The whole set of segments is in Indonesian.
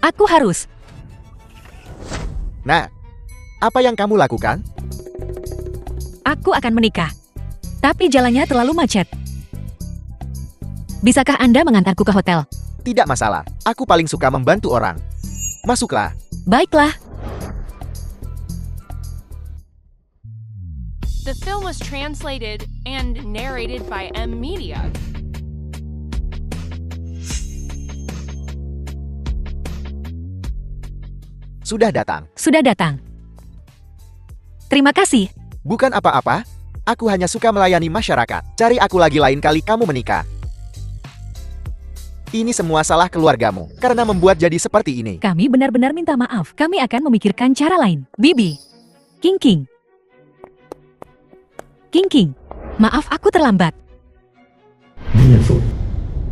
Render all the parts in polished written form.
Aku harus. Nah, apa yang kamu lakukan? Aku akan menikah. Tapi jalannya terlalu macet. Bisakah Anda mengantarku ke hotel? Tidak masalah, aku paling suka membantu orang. Masuklah. Baiklah. The film was translated and narrated by M Media. Sudah datang. Sudah datang. Terima kasih. Bukan apa-apa, aku hanya suka melayani masyarakat. Cari aku lagi lain kali kamu menikah. Ini semua salah keluargamu, karena membuat jadi seperti ini. Kami benar-benar minta maaf. Kami akan memikirkan cara lain. Bibi. King King. King King. Maaf aku terlambat.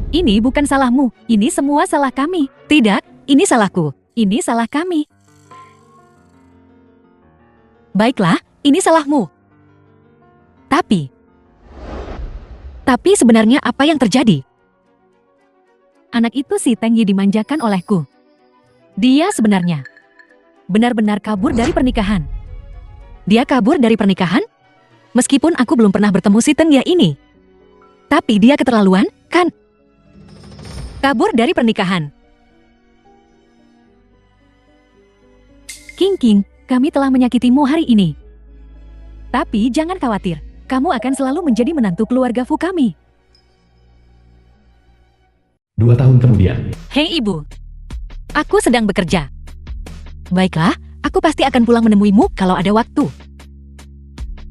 Ini bukan salahmu. Ini semua salah kami. Tidak, ini salahku. Ini salah kami. Baiklah, ini salahmu. Tapi sebenarnya apa yang terjadi? Anak itu si Teng Yi dimanjakan olehku. Dia sebenarnya benar-benar kabur dari pernikahan. Dia kabur dari pernikahan? Meskipun aku belum pernah bertemu si Teng Yi ini. Tapi dia keterlaluan, kan? Kabur dari pernikahan. King King, kami telah menyakitimu hari ini. Tapi jangan khawatir, kamu akan selalu menjadi menantu keluarga Fu kami. 2 tahun kemudian. Hei ibu, aku sedang bekerja. Baiklah, aku pasti akan pulang menemuimu kalau ada waktu.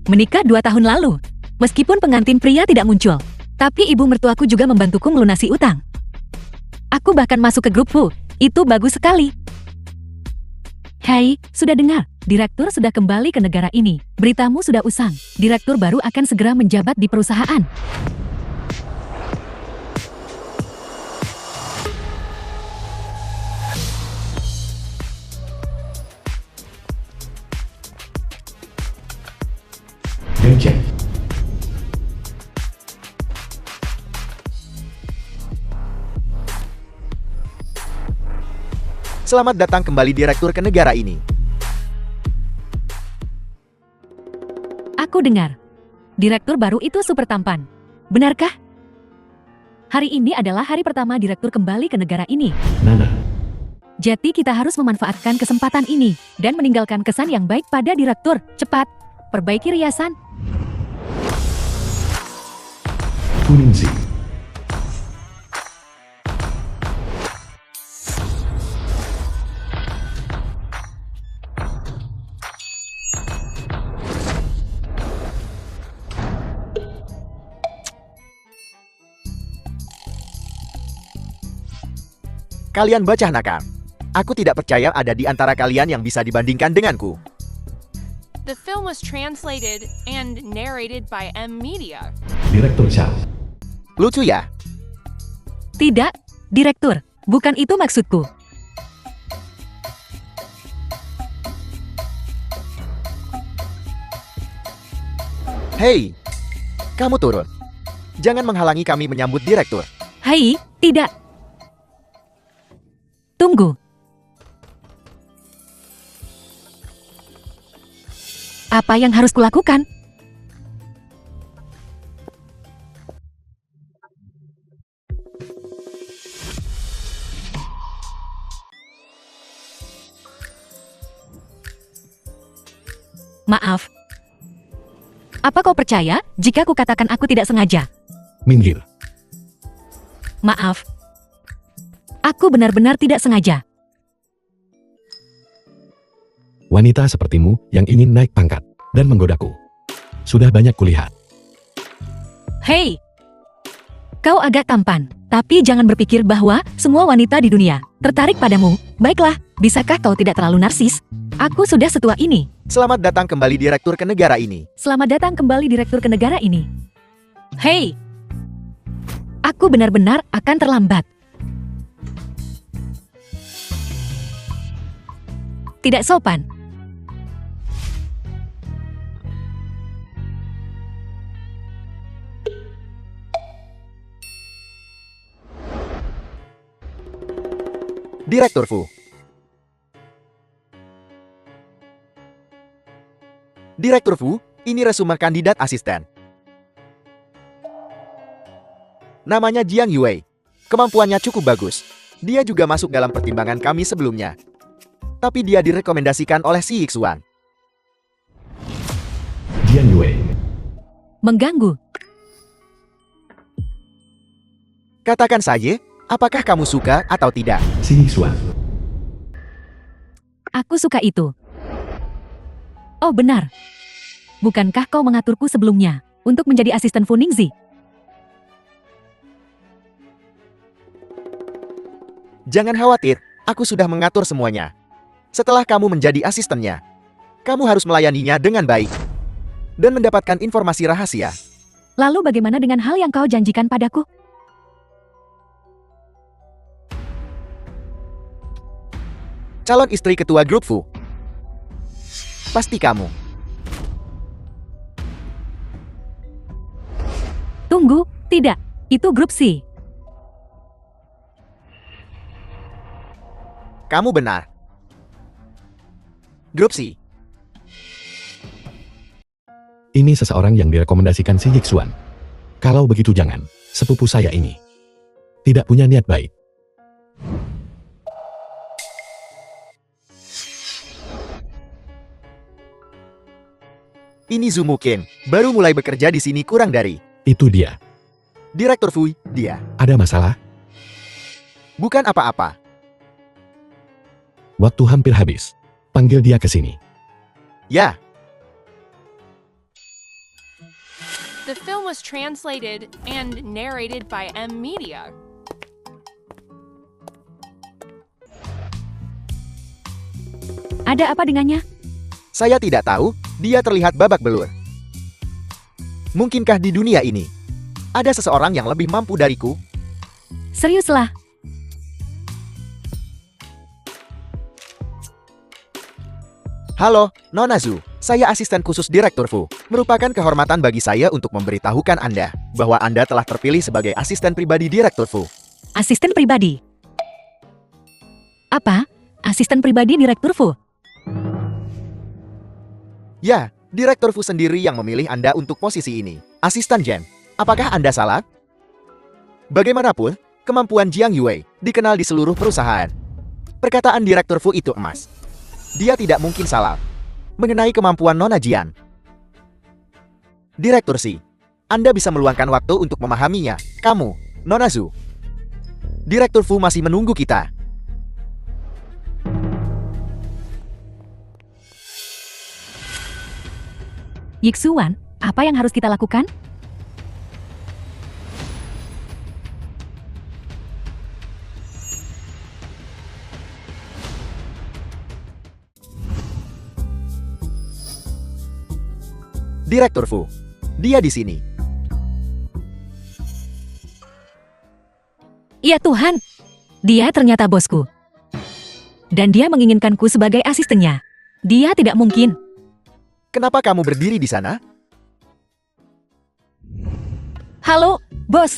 Menikah 2 tahun lalu, meskipun pengantin pria tidak muncul, tapi ibu mertuaku juga membantuku melunasi utang. Aku bahkan masuk ke grup Fu, itu bagus sekali. Hei, sudah dengar, direktur sudah kembali ke negara ini. Beritamu sudah usang, direktur baru akan segera menjabat di perusahaan. Gengcek. Selamat datang kembali direktur ke negara ini. Aku dengar, direktur baru itu super tampan. Benarkah? Hari ini adalah hari pertama direktur kembali ke negara ini. Nana. Jadi kita harus memanfaatkan kesempatan ini dan meninggalkan kesan yang baik pada direktur. Cepat, perbaiki riasan. Kuningsi. Kalian bocah nakal. Aku tidak percaya ada di antara kalian yang bisa dibandingkan denganku. The film was translated and narrated by M Media. Direktur Chow. Lucu ya? Tidak, direktur, bukan itu maksudku. Hei, kamu turun. Jangan menghalangi kami menyambut direktur. Hai, tidak. Tunggu. Apa yang harus kulakukan? Maaf. Apa kau percaya jika kukatakan aku tidak sengaja? Minggir. Maaf. Aku benar-benar tidak sengaja. Wanita sepertimu yang ingin naik pangkat dan menggodaku. Sudah banyak kulihat. Hei, kau agak tampan, tapi jangan berpikir bahwa semua wanita di dunia tertarik padamu. Baiklah, bisakah kau tidak terlalu narsis? Aku sudah setua ini. Selamat datang kembali direktur ke negara ini. Selamat datang kembali direktur ke negara ini. Hei, aku benar-benar akan terlambat. Tidak sopan. Direktur Fu, Direktur Fu, ini resume kandidat asisten. Namanya Jiang Yue. Kemampuannya cukup bagus. Dia juga masuk dalam pertimbangan kami sebelumnya. Tapi dia direkomendasikan oleh si Yixuan. Jiang Yue. Mengganggu. Katakan saja, apakah kamu suka atau tidak? Si Yixuan. Aku suka itu. Oh benar. Bukankah kau mengaturku sebelumnya untuk menjadi asisten Fu Ningxi? Jangan khawatir, aku sudah mengatur semuanya. Setelah kamu menjadi asistennya, kamu harus melayaninya dengan baik dan mendapatkan informasi rahasia. Lalu bagaimana dengan hal yang kau janjikan padaku? Calon istri ketua grup Fu. Pasti kamu. Tunggu, tidak. Itu grup C. Kamu benar. Grup C. Ini seseorang yang direkomendasikan si Yixuan. Kalau begitu jangan, sepupu saya ini tidak punya niat baik. Ini Zumu Ken, baru mulai bekerja di sini kurang dari. Itu dia. Direktur Fu, dia. Ada masalah? Bukan apa-apa. Waktu hampir habis. Panggil dia ke sini. Ya, The film was translated and narrated by M Media. Ada apa dengannya? saya tidak tahu, dia terlihat babak belur. Mungkinkah di dunia ini ada seseorang yang lebih mampu dariku? Seriuslah. Halo, Nona Zhu. Saya asisten khusus Direktur Fu. Merupakan kehormatan bagi saya untuk memberitahukan Anda bahwa Anda telah terpilih sebagai asisten pribadi Direktur Fu. Asisten pribadi. Apa? Asisten pribadi Direktur Fu? Ya, Direktur Fu sendiri yang memilih Anda untuk posisi ini. Asisten Jen, apakah Anda salah? Bagaimanapun, kemampuan Jiang Yue dikenal di seluruh perusahaan. Perkataan Direktur Fu itu emas. Dia tidak mungkin salah mengenai kemampuan Nona Jian. Direktur Si, Anda bisa meluangkan waktu untuk memahaminya. Kamu, Nona Zhu. Direktur Fu masih menunggu kita. Yixuan, apa yang harus kita lakukan? Direktur Fu, dia di sini. Ya Tuhan, dia ternyata bosku. Dan dia menginginkanku sebagai asistennya. Dia tidak mungkin. Kenapa kamu berdiri di sana? Halo, bos.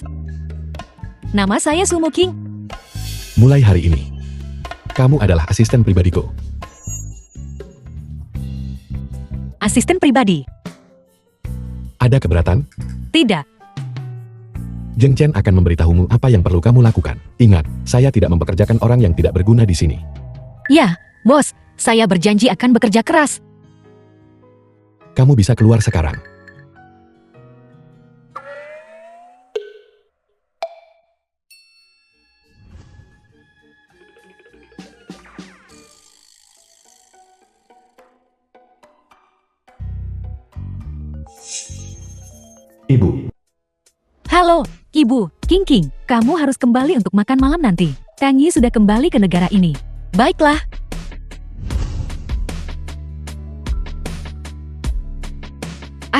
Nama saya Sumo King. Mulai hari ini, kamu adalah asisten pribadiku. Asisten pribadi. Ada keberatan? Tidak. Zheng Chen akan memberitahumu apa yang perlu kamu lakukan. Ingat, saya tidak mempekerjakan orang yang tidak berguna di sini. Ya, bos. Saya berjanji akan bekerja keras. Kamu bisa keluar sekarang. Ibu, Halo, Ibu, King. Kamu harus kembali untuk makan malam nanti. Tang Yi sudah kembali ke negara ini. Baiklah.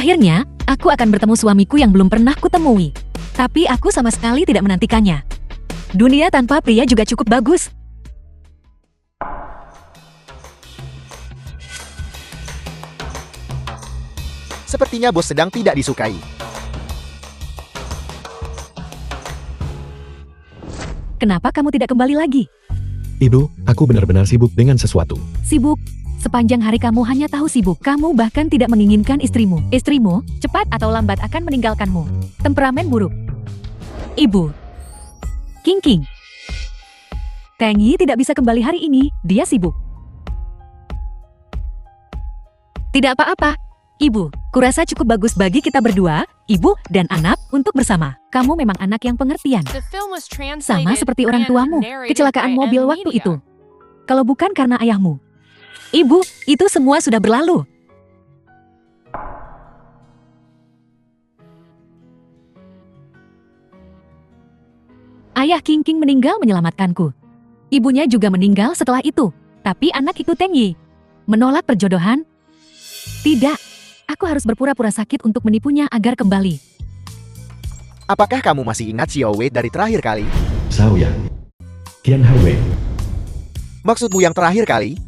Akhirnya, aku akan bertemu suamiku yang belum pernah kutemui. Tapi aku sama sekali tidak menantikannya. Dunia tanpa pria juga cukup bagus. Sepertinya bos sedang tidak disukai. Kenapa kamu tidak kembali lagi? Ibu, aku benar-benar sibuk dengan sesuatu. Sibuk? Sepanjang hari kamu hanya tahu sibuk. Kamu bahkan tidak menginginkan istrimu. Istrimu, cepat atau lambat akan meninggalkanmu. Temperamen buruk. Ibu. King King. Teng Yi tidak bisa kembali hari ini. Dia sibuk. Tidak apa-apa. Ibu, kurasa cukup bagus bagi kita berdua, ibu dan anak, untuk bersama. Kamu memang anak yang pengertian. The film was translated Sama seperti orang and tuamu, narrated kecelakaan by mobil M waktu Media. itu. Kalau bukan karena ayahmu. Ibu, itu semua sudah berlalu. Ayah King King meninggal menyelamatkanku. Ibunya juga meninggal setelah itu. Tapi anak itu Teng Yi. Menolak perjodohan? Tidak. Aku harus berpura-pura sakit untuk menipunya agar kembali. Apakah kamu masih ingat Xiao Wei dari terakhir kali? Sao Yang. Qian Haiwei. Maksudmu yang terakhir kali?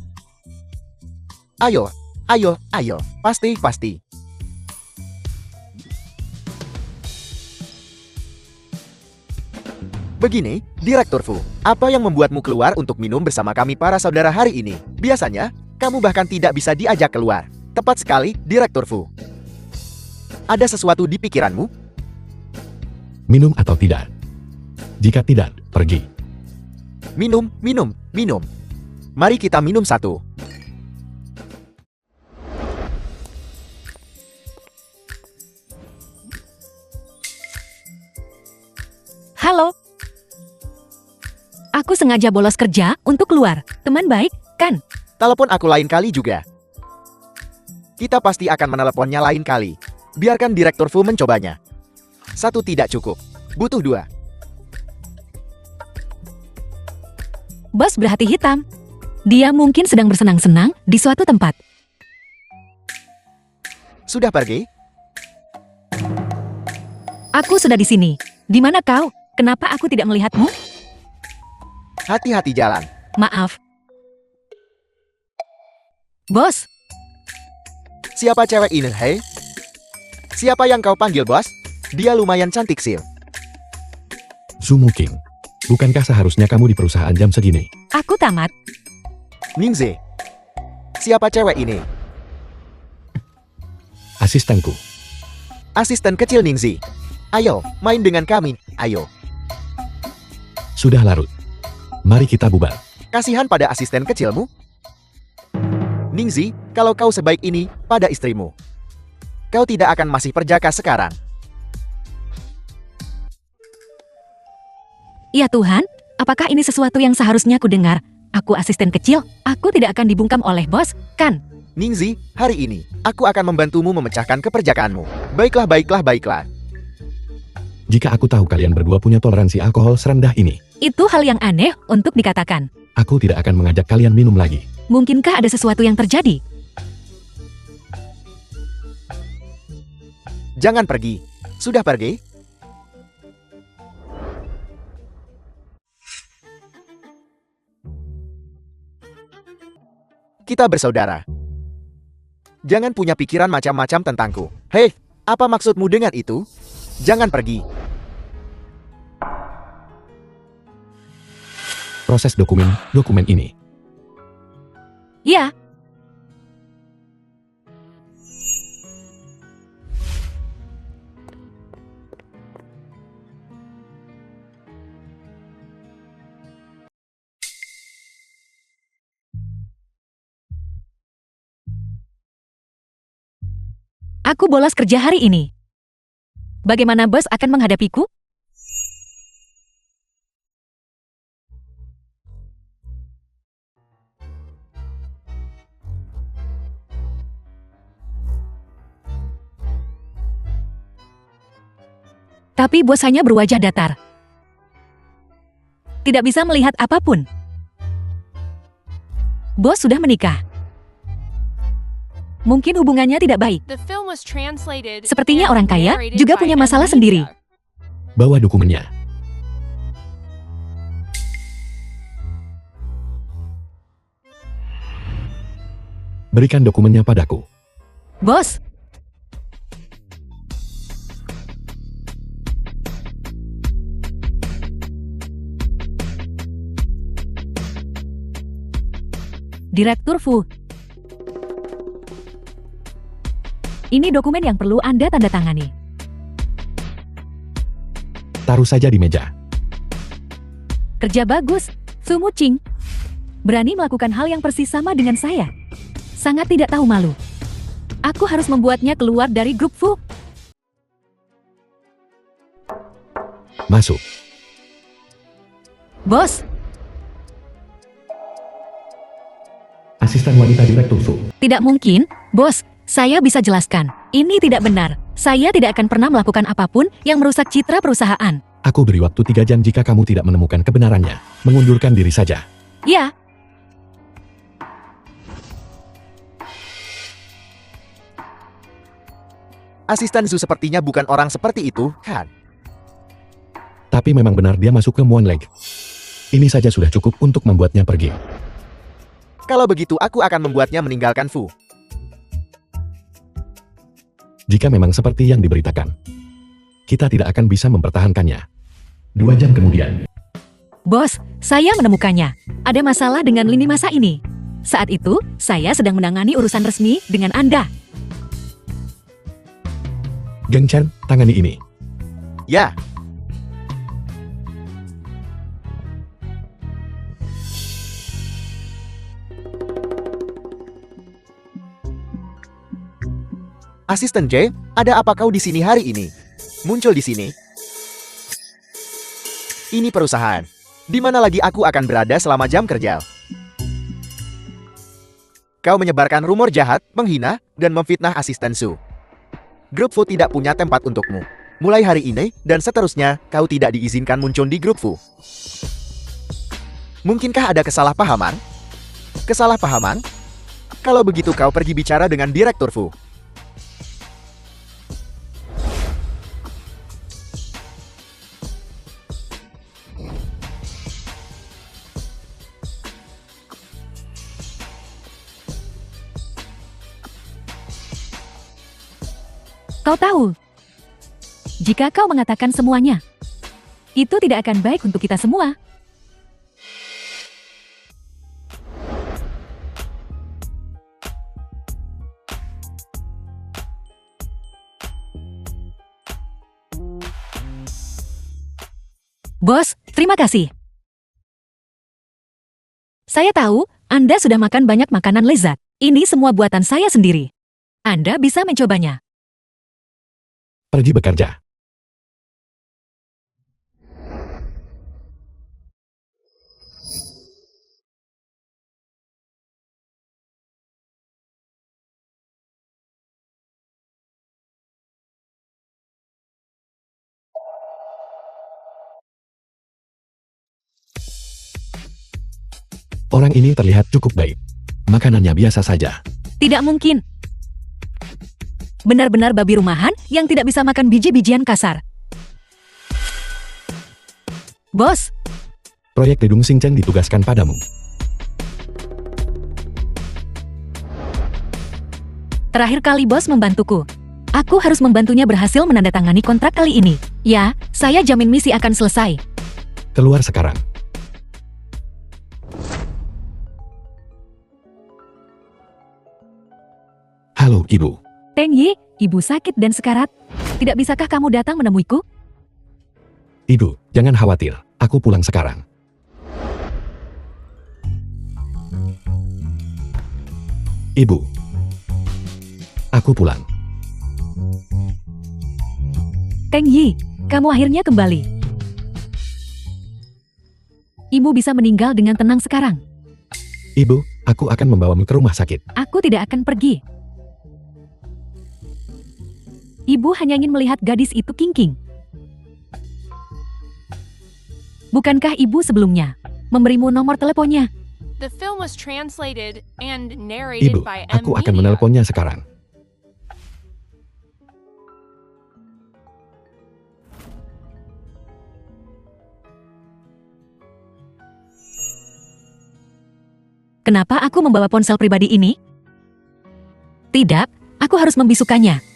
Ayo, ayo, ayo. Pasti, pasti. Begini, Direktur Fu, apa yang membuatmu keluar untuk minum bersama kami para saudara hari ini? Biasanya, kamu bahkan tidak bisa diajak keluar. Tepat sekali, Direktur Fu. Ada sesuatu di pikiranmu? Minum atau tidak? Jika tidak, pergi. Minum, minum, minum. Mari kita minum satu. Halo. Aku sengaja bolos kerja untuk keluar. Teman baik, kan? Telepon aku lain kali juga. Kita pasti akan meneleponnya lain kali. Biarkan Direktur Fu mencobanya. Satu tidak cukup. Butuh dua. Bos berhati hitam. Dia mungkin sedang bersenang-senang di suatu tempat. Sudah pergi? Aku sudah di sini. Di mana kau? Kenapa aku tidak melihatmu? Hati-hati jalan. Maaf. Bos, Siapa cewek ini, hei? Siapa yang kau panggil, bos? Dia lumayan cantik, Sil. Sumu King. Bukankah seharusnya kamu di perusahaan jam segini? aku tamat. Ningzi. Siapa cewek ini? Asistenku. Asisten kecil Ningzi. Ayo, main dengan kami. Ayo. Sudah larut. Mari kita bubar. Kasihan pada asisten kecilmu. Ningzi, kalau kau sebaik ini pada istrimu, kau tidak akan masih perjaka sekarang. Ya Tuhan, apakah ini sesuatu yang seharusnya ku dengar? Aku asisten kecil, aku tidak akan dibungkam oleh bos, kan? Ningzi, hari ini, aku akan membantumu memecahkan keperjakaanmu. Baiklah, baiklah, baiklah. Jika aku tahu kalian berdua punya toleransi alkohol serendah ini, Itu hal yang aneh untuk dikatakan. aku tidak akan mengajak kalian minum lagi. Mungkinkah ada sesuatu yang terjadi? Jangan pergi. Sudah pergi? Kita bersaudara. Jangan punya pikiran macam-macam tentangku. Hei, apa maksudmu dengan itu? Jangan pergi. Proses dokumen ini. Ya, aku bolos kerja hari ini. Bagaimana bos akan menghadapiku? Tapi bos hanya berwajah datar. Tidak bisa melihat apapun. Bos sudah menikah. Mungkin hubungannya tidak baik. The film was translated Sepertinya and orang kaya narrated juga by punya M masalah Media. sendiri. Bawa dokumennya. Berikan dokumennya padaku. Bos, Direktur Fu, Ini dokumen yang perlu Anda tanda tangani. Taruh saja di meja. Kerja bagus, Su Muqing. Berani melakukan hal yang persis sama dengan saya. Sangat tidak tahu malu. Aku harus membuatnya keluar dari grup Fu. Masuk. Bos, Asisten wanita Direktur Fu. tidak mungkin. Bos, saya bisa jelaskan. Ini tidak benar. Saya tidak akan pernah melakukan apapun yang merusak citra perusahaan. Aku beri waktu 3 jam jika kamu tidak menemukan kebenarannya. Mengundurkan diri saja. Ya, Asisten Su sepertinya bukan orang seperti itu, kan? Tapi memang benar dia masuk ke Moon Lake. Ini saja sudah cukup untuk membuatnya pergi. Kalau begitu aku akan membuatnya meninggalkan Fu. Jika memang seperti yang diberitakan, kita tidak akan bisa mempertahankannya. 2 jam kemudian. bos, saya menemukannya. Ada masalah dengan lini masa ini. Saat itu, saya sedang menangani urusan resmi dengan Anda. Geng Chen, tangani ini. Ya, Asisten J, ada apa kau di sini hari ini? Muncul di sini. Ini perusahaan. Di mana lagi aku akan berada selama jam kerja? Kau menyebarkan rumor jahat, menghina, dan memfitnah asisten Su. Grup Fu tidak punya tempat untukmu. Mulai hari ini dan seterusnya, kau tidak diizinkan muncul di grup Fu. Mungkinkah ada kesalahpahaman? Kesalahpahaman? Kalau begitu kau pergi bicara dengan Direktur Fu. Kau tahu, jika kau mengatakan semuanya, itu tidak akan baik untuk kita semua. Bos, terima kasih. Saya tahu Anda sudah makan banyak makanan lezat. Ini semua buatan saya sendiri. Anda bisa mencobanya. Pergi bekerja. Orang ini terlihat cukup baik. Makanannya biasa saja. Tidak mungkin. Benar-benar babi rumahan yang tidak bisa makan biji-bijian kasar. Bos, Proyek Dedung Xingchen ditugaskan padamu. terakhir kali bos membantuku. Aku harus membantunya berhasil menandatangani kontrak kali ini. Ya, saya jamin misi akan selesai. Keluar sekarang. Halo, Ibu. Teng Yi, ibu sakit dan sekarat. Tidak bisakah kamu datang menemuiku? Ibu, jangan khawatir. Aku pulang sekarang. Ibu. Aku pulang. Teng Yi, kamu akhirnya kembali. Ibu bisa meninggal dengan tenang sekarang. Ibu, aku akan membawamu ke rumah sakit. Aku tidak akan pergi. Ibu hanya ingin melihat gadis itu kingking. Bukankah ibu sebelumnya memberimu nomor teleponnya? The film was translated and narrated Ibu, by M aku akan Media. menelponnya sekarang. Kenapa aku membawa ponsel pribadi ini? Tidak, aku harus membisukannya.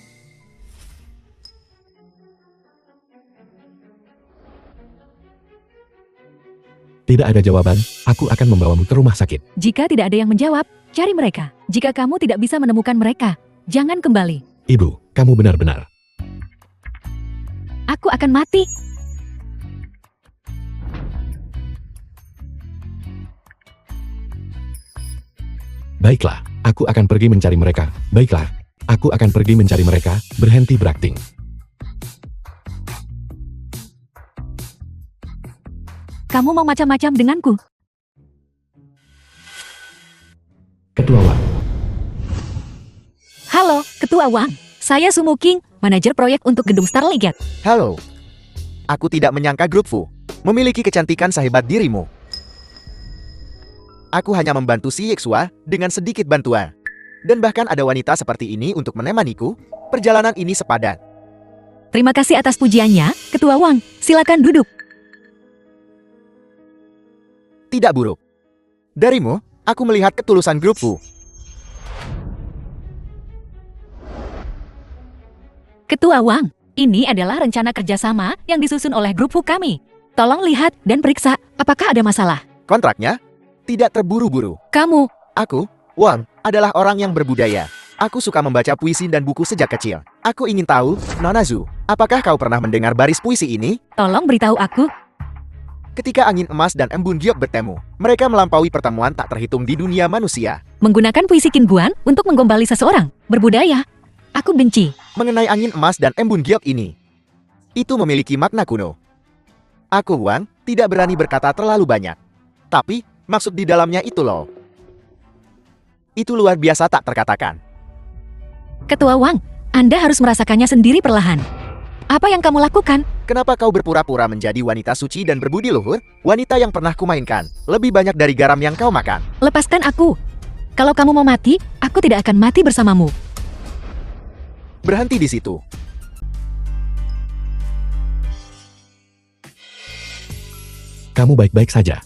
Tidak ada jawaban, aku akan membawamu ke rumah sakit. Jika tidak ada yang menjawab, cari mereka. Jika kamu tidak bisa menemukan mereka, jangan kembali. Ibu, kamu benar-benar. Aku akan mati. Baiklah, aku akan pergi mencari mereka. Baiklah, aku akan pergi mencari mereka. Berhenti berakting. Kamu mau macam-macam denganku? Ketua Wang. Halo, Ketua Wang. Saya Sumo King, manajer proyek untuk gedung Starlight Gate. Halo. Aku tidak menyangka grup Fu memiliki kecantikan sehebat dirimu. Aku hanya membantu si Yixua dengan sedikit bantuan. Dan bahkan ada wanita seperti ini untuk menemaniku. Perjalanan ini sepadan. Terima kasih atas pujiannya, Ketua Wang. Silakan duduk. Tidak buruk. Darimu, aku melihat ketulusan grup Fu. Ketua Wang, ini adalah rencana kerjasama yang disusun oleh grup Fu kami. Tolong lihat dan periksa apakah ada masalah. Kontraknya tidak terburu-buru. Kamu, Aku, Wang, adalah orang yang berbudaya. Aku suka membaca puisi dan buku sejak kecil. Aku ingin tahu, Nona Zhu, apakah kau pernah mendengar baris puisi ini? tolong beritahu aku. Ketika angin emas dan embun giok bertemu, mereka melampaui pertemuan tak terhitung di dunia manusia. Menggunakan puisi Qinbuan untuk menggombali seseorang. Berbudaya. Aku benci. Mengenai angin emas dan embun giok ini, itu memiliki makna kuno. Aku, Wang, tidak berani berkata terlalu banyak. Tapi, maksud di dalamnya itu loh. Itu luar biasa tak terkatakan. Ketua Wang, Anda harus merasakannya sendiri perlahan. Apa yang kamu lakukan? Kenapa kau berpura-pura menjadi wanita suci dan berbudi luhur? Wanita yang pernah kumainkan, lebih banyak dari garam yang kau makan. Lepaskan aku. Kalau kamu mau mati, aku tidak akan mati bersamamu. Berhenti di situ. Kamu baik-baik saja.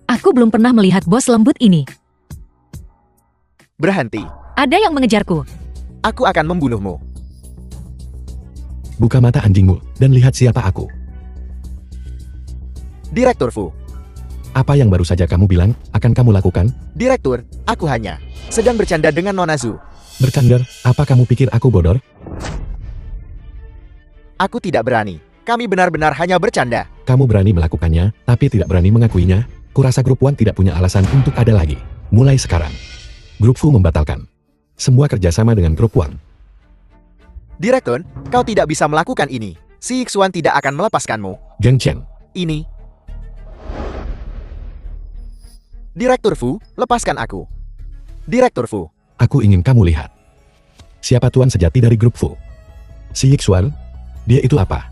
Aku belum pernah melihat bos lembut ini. Berhenti. Ada yang mengejarku. Aku akan membunuhmu. Buka mata anjingmu, dan lihat siapa aku. Direktur Fu. Apa yang baru saja kamu bilang, akan kamu lakukan? Direktur, aku hanya sedang bercanda dengan Nona Zhu. Bercanda, apa kamu pikir aku bodoh? Aku tidak berani. Kami benar-benar hanya bercanda. Kamu berani melakukannya, tapi tidak berani mengakuinya. Kurasa grup Wan tidak punya alasan untuk ada lagi. Mulai sekarang, grup Fu membatalkan semua kerjasama dengan grup Wan. Direktur, kau tidak bisa melakukan ini. Si Yixuan tidak akan melepaskanmu. Geng Chen, Ini. Direktur Fu, lepaskan aku. Direktur Fu. aku ingin kamu lihat. Siapa tuan sejati dari grup Fu? Si Yixuan? Dia itu apa?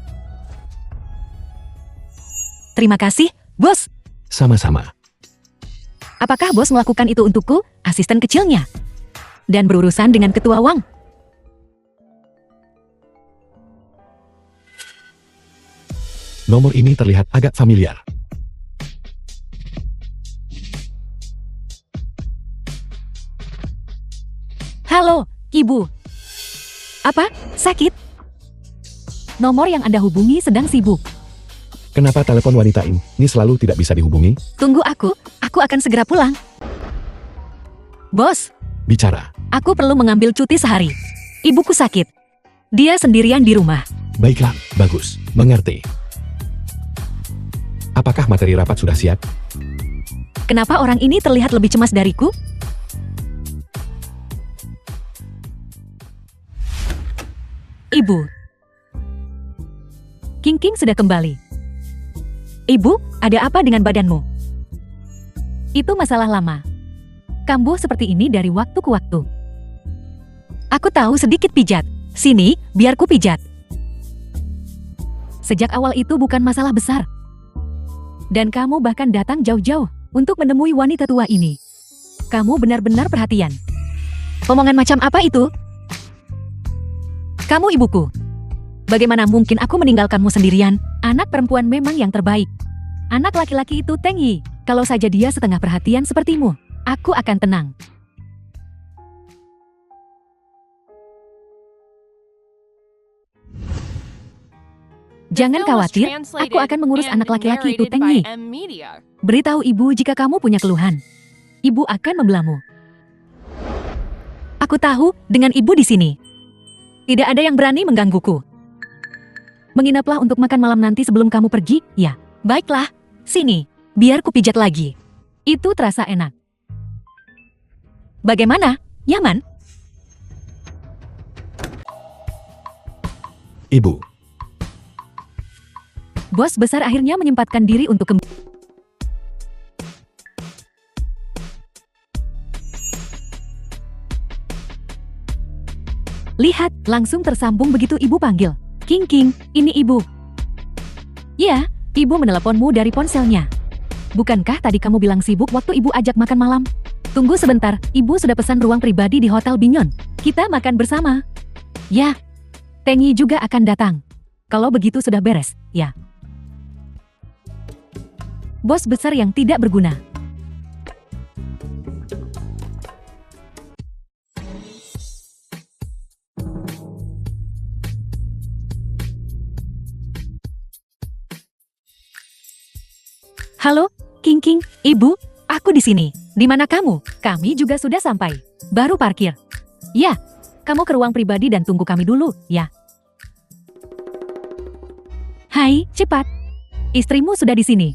Terima kasih, bos. Sama-sama. Apakah bos melakukan itu untukku, asisten kecilnya? Dan berurusan dengan Ketua Wang? Nomor ini terlihat agak familiar. Halo, Ibu. Apa? Sakit? Nomor yang Anda hubungi sedang sibuk. Kenapa telepon wanita ini selalu tidak bisa dihubungi? Tunggu aku akan segera pulang. Bos, Bicara. aku perlu mengambil cuti sehari. Ibuku sakit. Dia sendirian di rumah. Baiklah, bagus. Mengerti. Apakah materi rapat sudah siap? Kenapa orang ini terlihat lebih cemas dariku? Ibu. King sudah kembali. Ibu, ada apa dengan badanmu? Itu masalah lama. Kambuh seperti ini dari waktu ke waktu. Aku tahu sedikit pijat. Sini, biar ku pijat. Sejak awal itu bukan masalah besar. Dan kamu bahkan datang jauh-jauh untuk menemui wanita tua ini. Kamu benar-benar perhatian. Omongan macam apa itu? Kamu ibuku. Bagaimana mungkin aku meninggalkanmu sendirian? Anak perempuan memang yang terbaik. Anak laki-laki itu Teng Yi. Kalau saja dia setengah perhatian sepertimu, aku akan tenang. Jangan khawatir, aku akan mengurus anak laki-laki itu Teng Yi. Beritahu ibu jika kamu punya keluhan. Ibu akan membelamu. Aku tahu dengan ibu di sini. Tidak ada yang berani menggangguku. Menginaplah untuk makan malam nanti sebelum kamu pergi, ya. Baiklah, sini, biar kupijat lagi. Itu terasa enak. Bagaimana? Nyaman? Ibu, Bos besar akhirnya menyempatkan diri untuk Lihat, langsung tersambung begitu ibu panggil. King King, ini ibu. Ya, ibu meneleponmu dari ponselnya. Bukankah tadi kamu bilang sibuk waktu ibu ajak makan malam? Tunggu sebentar, ibu sudah pesan ruang pribadi di Hotel Binyon. Kita makan bersama. Ya, Tengi juga akan datang. Kalau begitu sudah beres, ya. Bos besar yang tidak berguna. Halo, King King, ibu, aku di sini. Di mana kamu? Kami juga sudah sampai. Baru parkir. Ya, kamu ke ruang pribadi dan tunggu kami dulu, ya. Hai, cepat. Istrimu sudah di sini.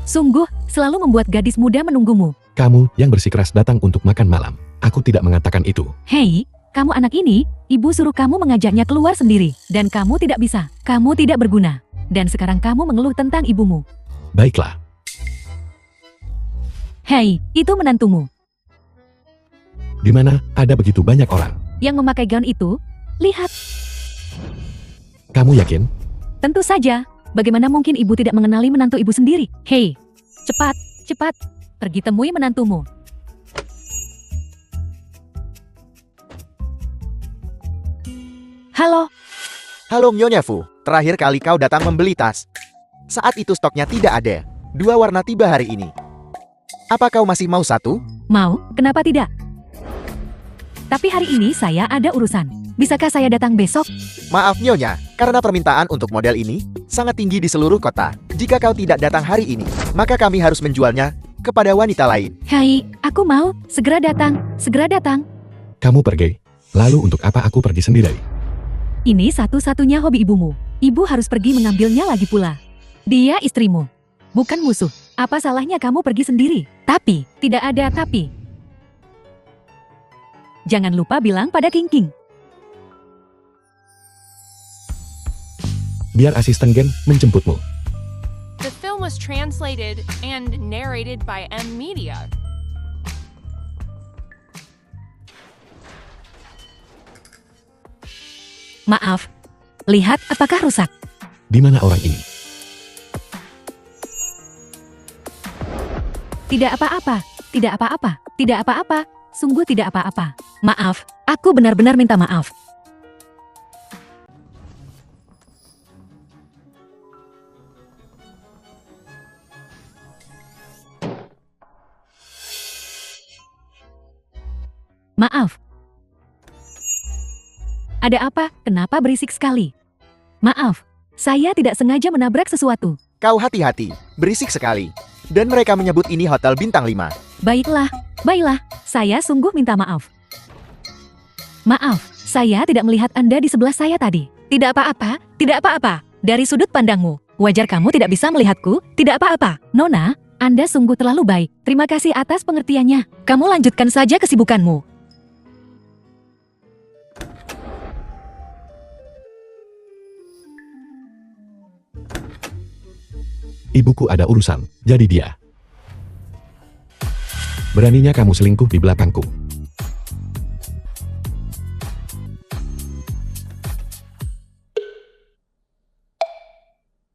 Sungguh, selalu membuat gadis muda menunggumu. kamu yang bersikeras datang untuk makan malam. Aku tidak mengatakan itu. Hei, kamu anak ini, ibu suruh kamu mengajaknya keluar sendiri. Dan kamu tidak bisa, kamu tidak berguna. Dan sekarang kamu mengeluh tentang ibumu. Baiklah, Hei, itu menantumu. di mana ada begitu banyak orang. Yang memakai gaun itu, lihat. Kamu yakin? Tentu saja. Bagaimana mungkin ibu tidak mengenali menantu ibu sendiri? Hei, cepat, cepat. Pergi temui menantumu. Halo, Halo Nyonya Fu, terakhir kali kau datang membeli tas. Saat itu stoknya tidak ada. 2 warna tiba hari ini. Apa kau masih mau satu? mau? Kenapa tidak? Tapi hari ini saya ada urusan. Bisakah saya datang besok? Maaf Nyonya, karena permintaan untuk model ini sangat tinggi di seluruh kota. Jika kau tidak datang hari ini, maka kami harus menjualnya kepada wanita lain. Hei, aku mau. Segera datang, segera datang. Kamu pergi. Lalu untuk apa aku pergi sendiri? Ini satu-satunya hobi ibumu. Ibu harus pergi mengambilnya lagi pula. Dia istrimu, bukan musuh. Apa salahnya kamu pergi sendiri? Tapi, tidak ada tapi. Jangan lupa bilang pada King King. Biar asisten Gen menjemputmu. The film was translated and narrated by M Media. Maaf, lihat apakah rusak. Di mana orang ini? Tidak apa-apa, tidak apa-apa, tidak apa-apa, sungguh tidak apa-apa. Maaf, aku benar-benar minta maaf. Maaf. Ada apa? Kenapa berisik sekali? Maaf, saya tidak sengaja menabrak sesuatu. Kau hati-hati, berisik sekali. Dan mereka menyebut ini Hotel Bintang 5. Baiklah, baiklah, saya sungguh minta maaf. Maaf, saya tidak melihat Anda di sebelah saya tadi. Tidak apa-apa, tidak apa-apa. Dari sudut pandangmu, wajar kamu tidak bisa melihatku, tidak apa-apa. Nona, Anda sungguh terlalu baik. Terima kasih atas pengertiannya. Kamu lanjutkan saja kesibukanmu. Ibuku ada urusan, jadi dia. Beraninya kamu selingkuh di belakangku.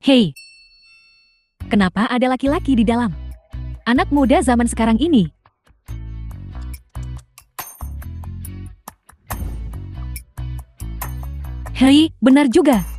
Hei, kenapa ada laki-laki di dalam? Anak muda zaman sekarang ini. Hei, benar juga.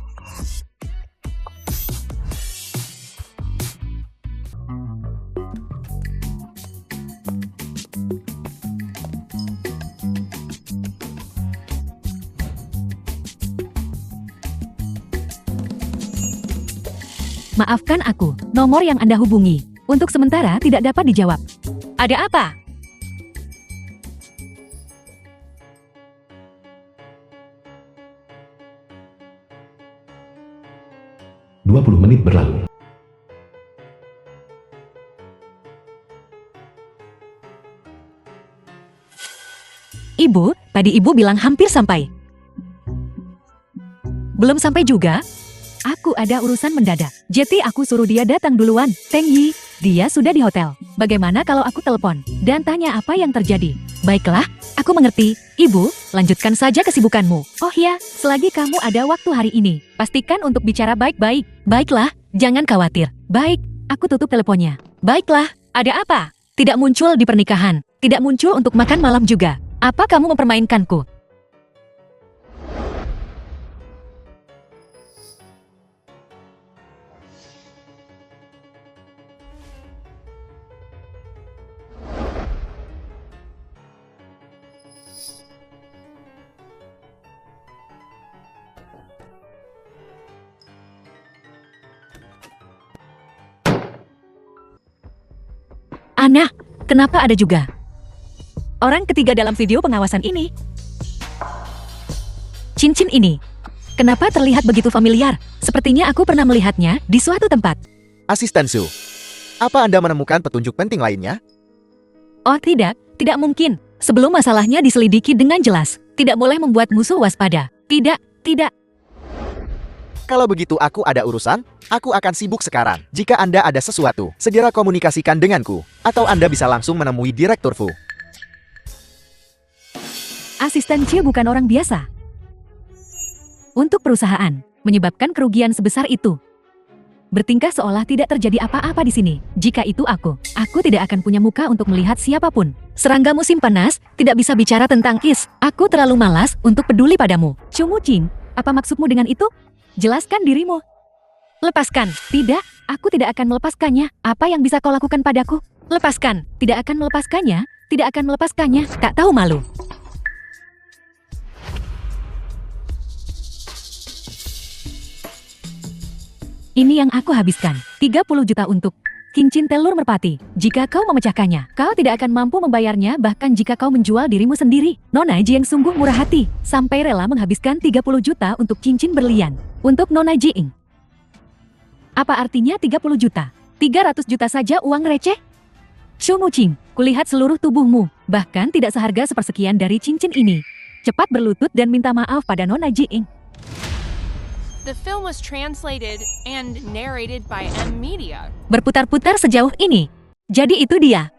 Maafkan aku, nomor yang Anda hubungi untuk sementara tidak dapat dijawab. Ada apa? 20 menit berlalu. Ibu, tadi ibu bilang hampir sampai. Belum sampai juga? Aku ada urusan mendadak. Jadi aku suruh dia datang duluan. Teng Yi, dia sudah di hotel. Bagaimana kalau aku telepon dan tanya apa yang terjadi? Baiklah, aku mengerti. Ibu, lanjutkan saja kesibukanmu. Oh ya, selagi kamu ada waktu hari ini, pastikan untuk bicara baik-baik. Baiklah, jangan khawatir. Baik, aku tutup teleponnya. Baiklah, ada apa? Tidak muncul di pernikahan. Tidak muncul untuk makan malam juga. Apa kamu mempermainkanku? Ana, kenapa ada juga orang ketiga dalam video pengawasan ini? Cincin ini, kenapa terlihat begitu familiar? Sepertinya aku pernah melihatnya di suatu tempat. Asisten Su, apa Anda menemukan petunjuk penting lainnya? Oh tidak mungkin. Sebelum masalahnya diselidiki dengan jelas, tidak boleh membuat musuh waspada. Tidak. Kalau begitu aku ada urusan, aku akan sibuk sekarang. Jika Anda ada sesuatu, segera komunikasikan denganku. Atau Anda bisa langsung menemui Direktur Fu. Asisten Cie bukan orang biasa. Untuk perusahaan, menyebabkan kerugian sebesar itu. Bertingkah seolah tidak terjadi apa-apa di sini. Jika itu aku tidak akan punya muka untuk melihat siapapun. Serangga musim panas, tidak bisa bicara tentang Is. Aku terlalu malas untuk peduli padamu. Chungu Ching, apa maksudmu dengan itu? Jelaskan dirimu. Lepaskan. Tidak, aku tidak akan melepaskannya. Apa yang bisa kau lakukan padaku? Lepaskan. Tidak akan melepaskannya. Tidak akan melepaskannya. Tak tahu malu. Ini yang aku habiskan. 30 juta untuk cincin telur merpati. Jika kau memecahkannya, kau tidak akan mampu membayarnya bahkan jika kau menjual dirimu sendiri. Nona Ji yang sungguh murah hati, sampai rela menghabiskan 30 juta untuk cincin berlian. Untuk Nona Jiing. Apa artinya 30 juta? 300 juta saja uang receh? Chungu Ching, kulihat seluruh tubuhmu, bahkan tidak seharga sepersekian dari cincin ini. Cepat berlutut dan minta maaf pada Nona Jiing. The film was translated and narrated by M Media. Berputar-putar sejauh ini. Jadi itu dia.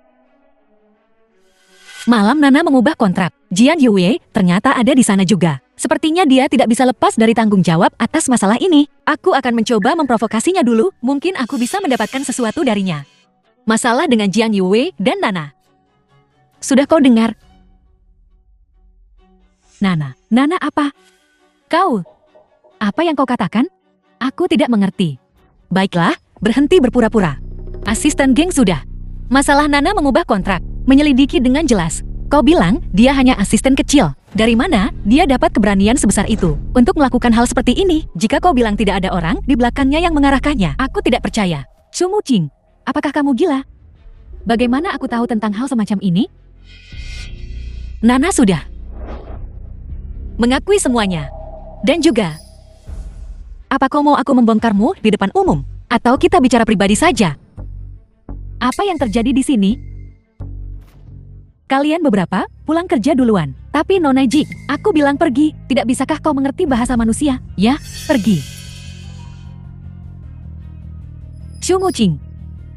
Malam Nana mengubah kontrak. Jian Yue ternyata ada di sana juga. Sepertinya dia tidak bisa lepas dari tanggung jawab atas masalah ini. Aku akan mencoba memprovokasinya dulu. Mungkin aku bisa mendapatkan sesuatu darinya. Masalah dengan Jian Yue dan Nana. Sudah kau dengar? Nana apa? Kau? Apa yang kau katakan? Aku tidak mengerti. Baiklah, berhenti berpura-pura. Asisten geng sudah. Masalah Nana mengubah kontrak. Menyelidiki dengan jelas. Kau bilang dia hanya asisten kecil. Dari mana dia dapat keberanian sebesar itu untuk melakukan hal seperti ini? Jika kau bilang tidak ada orang di belakangnya yang mengarahkannya, aku tidak percaya. Chungu Ching, apakah kamu gila? Bagaimana aku tahu tentang hal semacam ini? Nana sudah mengakui semuanya. Dan juga, apa kau mau aku membongkarmu di depan umum? Atau kita bicara pribadi saja? Apa yang terjadi di sini? Kalian beberapa pulang kerja duluan. Tapi Nona Ji, aku bilang pergi. Tidak bisakah kau mengerti bahasa manusia? Ya, pergi. Chungu Ching,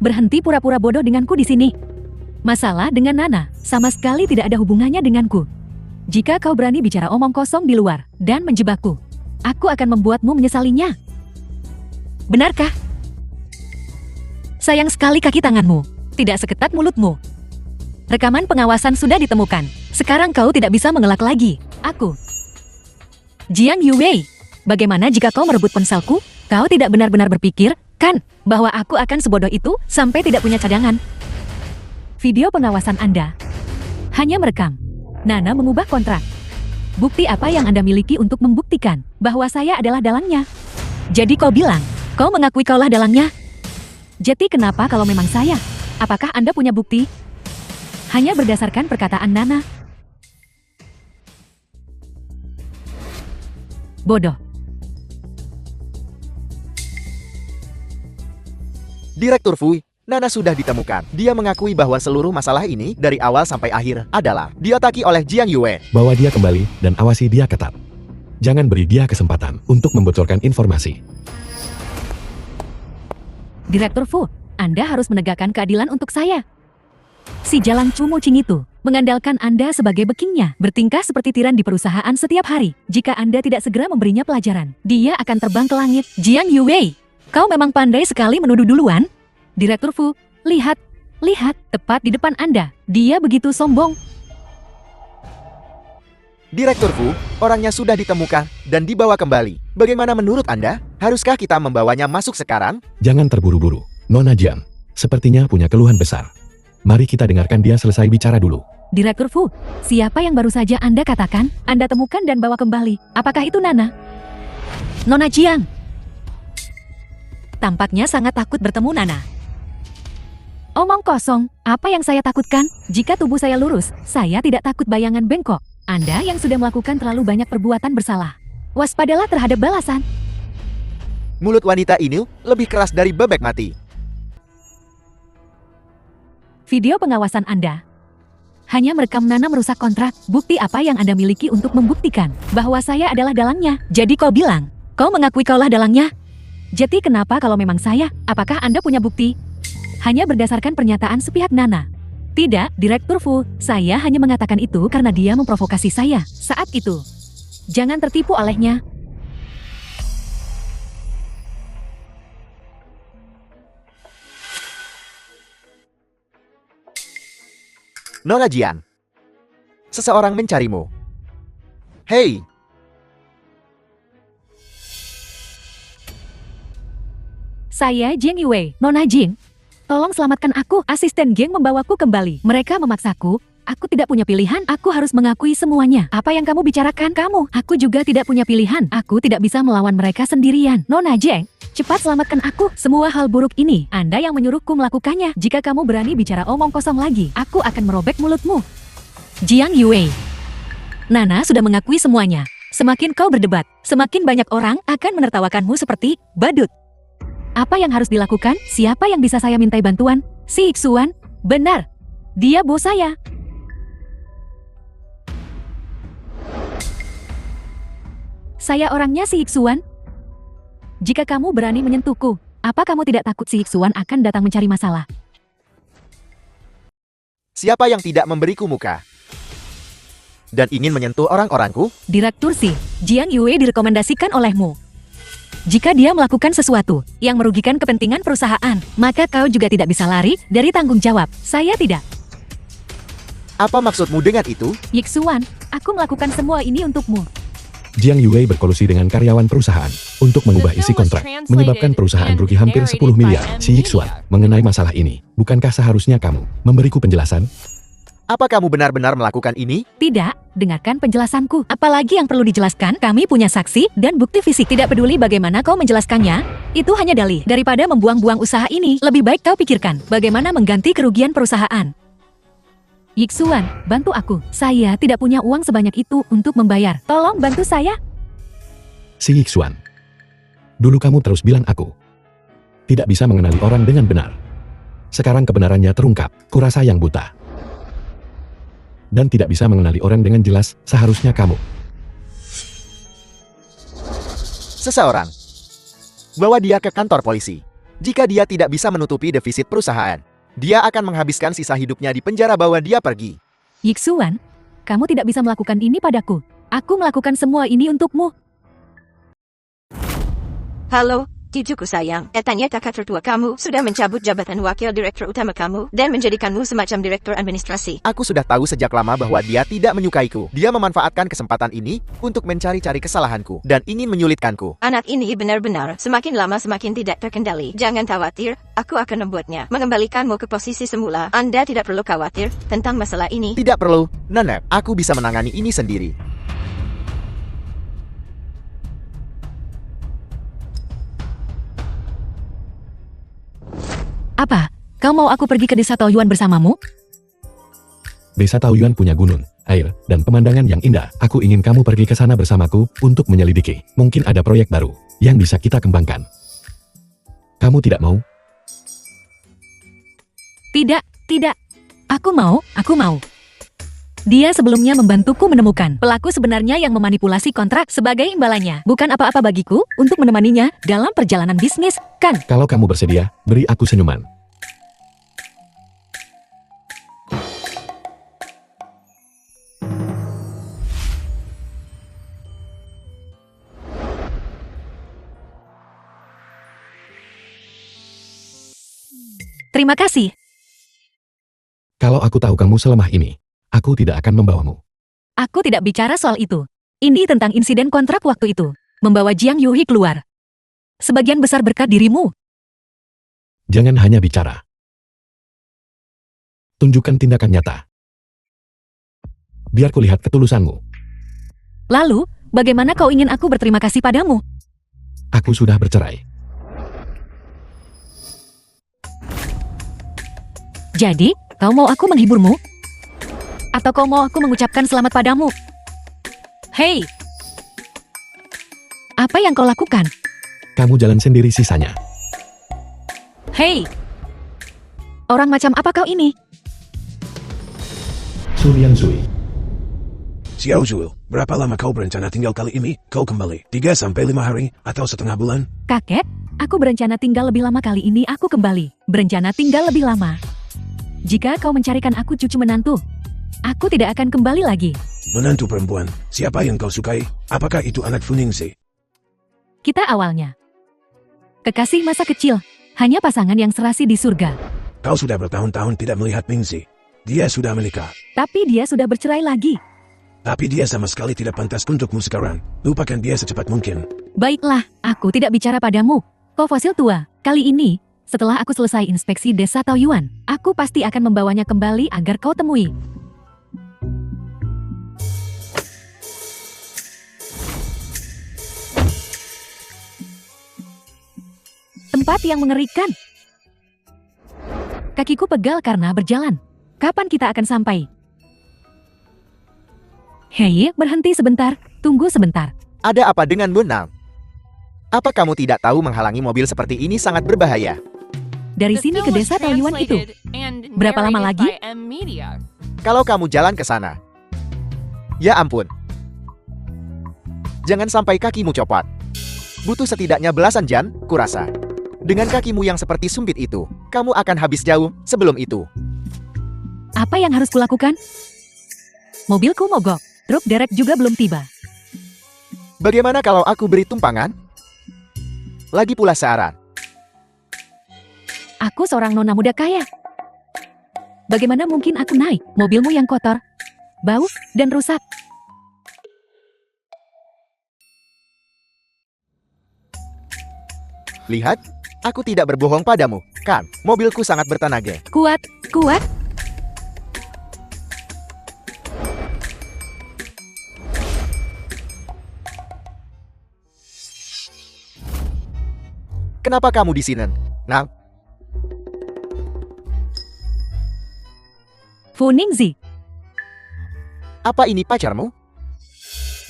berhenti pura-pura bodoh denganku di sini. Masalah dengan Nana sama sekali tidak ada hubungannya denganku. Jika kau berani bicara omong kosong di luar dan menjebakku, aku akan membuatmu menyesalinya. Benarkah? Sayang sekali kaki tanganmu, tidak seketat mulutmu. Rekaman pengawasan sudah ditemukan. Sekarang kau tidak bisa mengelak lagi. Aku. Jiang Yue, bagaimana jika kau merebut ponselku? Kau tidak benar-benar berpikir, kan, bahwa aku akan sebodoh itu sampai tidak punya cadangan? Video pengawasan Anda hanya merekam. Nana mengubah kontrak. Bukti apa yang Anda miliki untuk membuktikan bahwa saya adalah dalangnya? Jadi kau bilang, kau mengakui kaulah dalangnya? Jadi kenapa kalau memang saya? Apakah Anda punya bukti? Hanya berdasarkan perkataan Nana. Direktur Fui, Nana sudah ditemukan. Dia mengakui bahwa seluruh masalah ini dari awal sampai akhir adalah diotaki oleh Jiang Yue. Bawa dia kembali dan awasi dia ketat. Jangan beri dia kesempatan untuk membocorkan informasi. Direktur Fu, Anda harus menegakkan keadilan untuk saya. Si Jalang Cumu Cing itu mengandalkan Anda sebagai bekingnya, bertingkah seperti tiran di perusahaan setiap hari. Jika Anda tidak segera memberinya pelajaran, dia akan terbang ke langit. Jiang Yue, kau memang pandai sekali menuduh duluan. Direktur Fu, lihat, tepat di depan Anda. Dia begitu sombong. Direktur Fu, orangnya sudah ditemukan dan dibawa kembali. Bagaimana menurut Anda? Haruskah kita membawanya masuk sekarang? Jangan terburu-buru. Nona Jiang, sepertinya punya keluhan besar. Mari kita dengarkan dia selesai bicara dulu. Direktur Fu, siapa yang baru saja Anda katakan, Anda temukan dan bawa kembali? Apakah itu Nana? Nona Jiang. Tampaknya sangat takut bertemu Nana. Omong kosong, apa yang saya takutkan? Jika tubuh saya lurus, saya tidak takut bayangan bengkok. Anda yang sudah melakukan terlalu banyak perbuatan bersalah. Waspadalah terhadap balasan. Mulut wanita ini lebih keras dari bebek mati. Video pengawasan Anda hanya merekam Nana merusak kontrak. Bukti apa yang Anda miliki untuk membuktikan bahwa saya adalah dalangnya? Jadi kau bilang, kau mengakui kaulah dalangnya? Jadi kenapa kalau memang saya? Apakah Anda punya bukti? Hanya berdasarkan pernyataan sepihak Nana. Tidak, Direktur Fu, saya hanya mengatakan itu karena dia memprovokasi saya saat itu. Jangan tertipu olehnya. Nona Jiang, seseorang mencarimu. Hei, Saya Jiang Yue, Nona Jing. Tolong selamatkan aku, asisten geng membawaku kembali. Mereka memaksaku, aku tidak punya pilihan, aku harus mengakui semuanya. Apa yang kamu bicarakan kamu? Aku juga tidak punya pilihan, aku tidak bisa melawan mereka sendirian. Nona Jing, cepat selamatkan aku. Semua hal buruk ini, Anda yang menyuruhku melakukannya. Jika kamu berani bicara omong kosong lagi, aku akan merobek mulutmu. Jiang Yue. Nana sudah mengakui semuanya. Semakin kau berdebat, semakin banyak orang akan menertawakanmu seperti badut. Apa yang harus dilakukan? Siapa yang bisa saya mintai bantuan? Si Iksuan? Benar. Dia bos saya. Saya orangnya si Iksuan. Jika kamu berani menyentuhku, apa kamu tidak takut si Iksuan akan datang mencari masalah? siapa yang tidak memberiku muka? Dan ingin menyentuh orang-orangku? Direktur Si, Jiang Yue direkomendasikan olehmu. Jika dia melakukan sesuatu yang merugikan kepentingan perusahaan, maka kau juga tidak bisa lari dari tanggung jawab. Saya tidak. Apa maksudmu dengan itu? Yixuan, aku melakukan semua ini untukmu. Jiang Yue berkolusi dengan karyawan perusahaan untuk mengubah isi kontrak, menyebabkan perusahaan rugi hampir 10 miliar. Si Yixuan, mengenai masalah ini, bukankah seharusnya kamu memberiku penjelasan? Apa kamu benar-benar melakukan ini? Tidak, dengarkan penjelasanku. Apalagi yang perlu dijelaskan, kami punya saksi dan bukti fisik. Tidak peduli bagaimana kau menjelaskannya, itu hanya dalih. Daripada membuang-buang usaha ini, lebih baik kau pikirkan bagaimana mengganti kerugian perusahaan. Yixuan, bantu aku. Saya tidak punya uang sebanyak itu untuk membayar. Tolong bantu saya. Si Yixuan, dulu kamu terus bilang aku tidak bisa mengenali orang dengan benar. Sekarang kebenarannya terungkap, kurasa yang buta. Dan tidak bisa mengenali orang dengan jelas, seharusnya kamu. Seseorang. Bawa dia ke kantor polisi. Jika dia tidak bisa menutupi defisit perusahaan, dia akan menghabiskan sisa hidupnya di penjara. Bawa dia pergi. Yixuan, kamu tidak bisa melakukan ini padaku. Aku melakukan semua ini untukmu. Halo, cucuku sayang. Ternyata tertua kamu sudah mencabut jabatan wakil direktur utama kamu dan menjadikanmu semacam direktur administrasi. Aku sudah tahu sejak lama bahwa dia tidak menyukaiku. Dia memanfaatkan kesempatan ini untuk mencari-cari kesalahanku dan ingin menyulitkanku. Anak ini benar-benar semakin lama semakin tidak terkendali. Jangan khawatir, aku akan membuatnya mengembalikanmu ke posisi semula. Anda tidak perlu khawatir tentang masalah ini. Tidak perlu, Nenek. Aku bisa menangani ini sendiri. Apa? Kau mau aku pergi ke desa Taoyuan bersamamu? Desa Taoyuan punya gunung, air, dan pemandangan yang indah. Aku ingin kamu pergi ke sana bersamaku untuk menyelidiki. Mungkin ada proyek baru yang bisa kita kembangkan. Kamu tidak mau? Tidak, tidak. Aku mau. Dia sebelumnya membantuku menemukan pelaku sebenarnya yang memanipulasi kontrak sebagai imbalannya. Bukan apa-apa bagiku untuk menemaninya dalam perjalanan bisnis, kan? Kalau kamu bersedia, beri aku senyuman. Terima kasih. Kalau aku tahu kamu selemah ini, aku tidak akan membawamu. Aku tidak bicara soal itu. Ini tentang insiden kontrak waktu itu. Membawa Jiang Yuhi keluar. Sebagian besar berkat dirimu. Jangan hanya bicara. Tunjukkan tindakan nyata. Biar kulihat ketulusanmu. Lalu, bagaimana kau ingin aku berterima kasih padamu? Aku sudah bercerai. Jadi, kau mau aku menghiburmu? Atau kau mau aku mengucapkan selamat padamu? Hei! Apa yang kau lakukan? Kamu jalan sendiri sisanya. Hei! Orang macam apa kau ini? Sulian Sui. Xiao Zhuo, berapa lama kau berencana tinggal kali ini? Kau kembali 3-5 hari atau setengah bulan? Kakek, aku berencana tinggal lebih lama kali ini aku kembali. Berencana tinggal lebih lama. Jika kau mencarikan aku cucu menantu, aku tidak akan kembali lagi. Menantu perempuan, siapa yang kau sukai? Apakah itu anak Fu Ningxi? Kita awalnya kekasih masa kecil, hanya pasangan yang serasi di surga. Kau sudah bertahun-tahun tidak melihat Ningxi. Dia sudah menikah. Tapi dia sudah bercerai lagi. Tapi dia sama sekali tidak pantas untukmu sekarang. Lupakan dia secepat mungkin. Baiklah, aku tidak bicara padamu. Kau fosil tua, kali ini, setelah aku selesai inspeksi desa Taoyuan, aku pasti akan membawanya kembali agar kau temui. Tempat yang mengerikan. Kakiku pegal karena berjalan. Kapan kita akan sampai? Hei, berhenti sebentar. Tunggu sebentar. Ada apa dengan Bunam? Apa kamu tidak tahu menghalangi mobil seperti ini sangat berbahaya? Dari The sini film ke was desa Taoyuan itu. translated and Berapa lama narrated lagi? by M Media. Kalau kamu jalan ke sana. Ya ampun. Jangan sampai kakimu copot. Butuh setidaknya belasan jam, kurasa. Dengan kakimu yang seperti sumpit itu, kamu akan habis jauh sebelum itu. Apa yang harus kulakukan? Mobilku mogok. Truk derek juga belum tiba. Bagaimana kalau aku beri tumpangan? Lagi pula syarat. Aku seorang nona muda kaya. Bagaimana mungkin aku naik mobilmu yang kotor, bau, dan rusak? Lihat, aku tidak berbohong padamu, kan? Mobilku sangat bertenaga. Kuat, kuat. Kenapa kamu di sini? Nah, Fu Ningxi, apa ini pacarmu?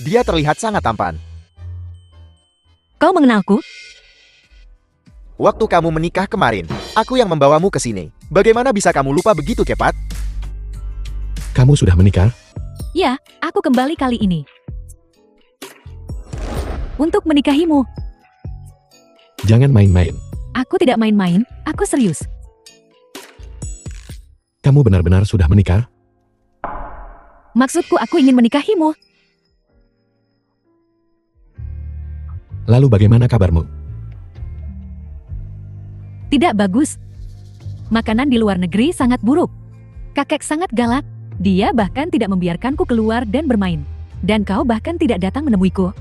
Dia terlihat sangat tampan. kau mengenalku? Waktu kamu menikah kemarin, aku yang membawamu ke sini. Bagaimana bisa kamu lupa begitu cepat? Kamu sudah menikah? Ya, aku kembali kali ini. Untuk menikahimu. Jangan main-main. Aku tidak main-main, aku serius. Kamu benar-benar sudah menikah? Maksudku aku ingin menikahimu. Lalu bagaimana kabarmu? Tidak bagus. Makanan di luar negeri sangat buruk. Kakek sangat galak. Dia bahkan tidak membiarkanku keluar dan bermain. Dan kau bahkan tidak datang menemuiku.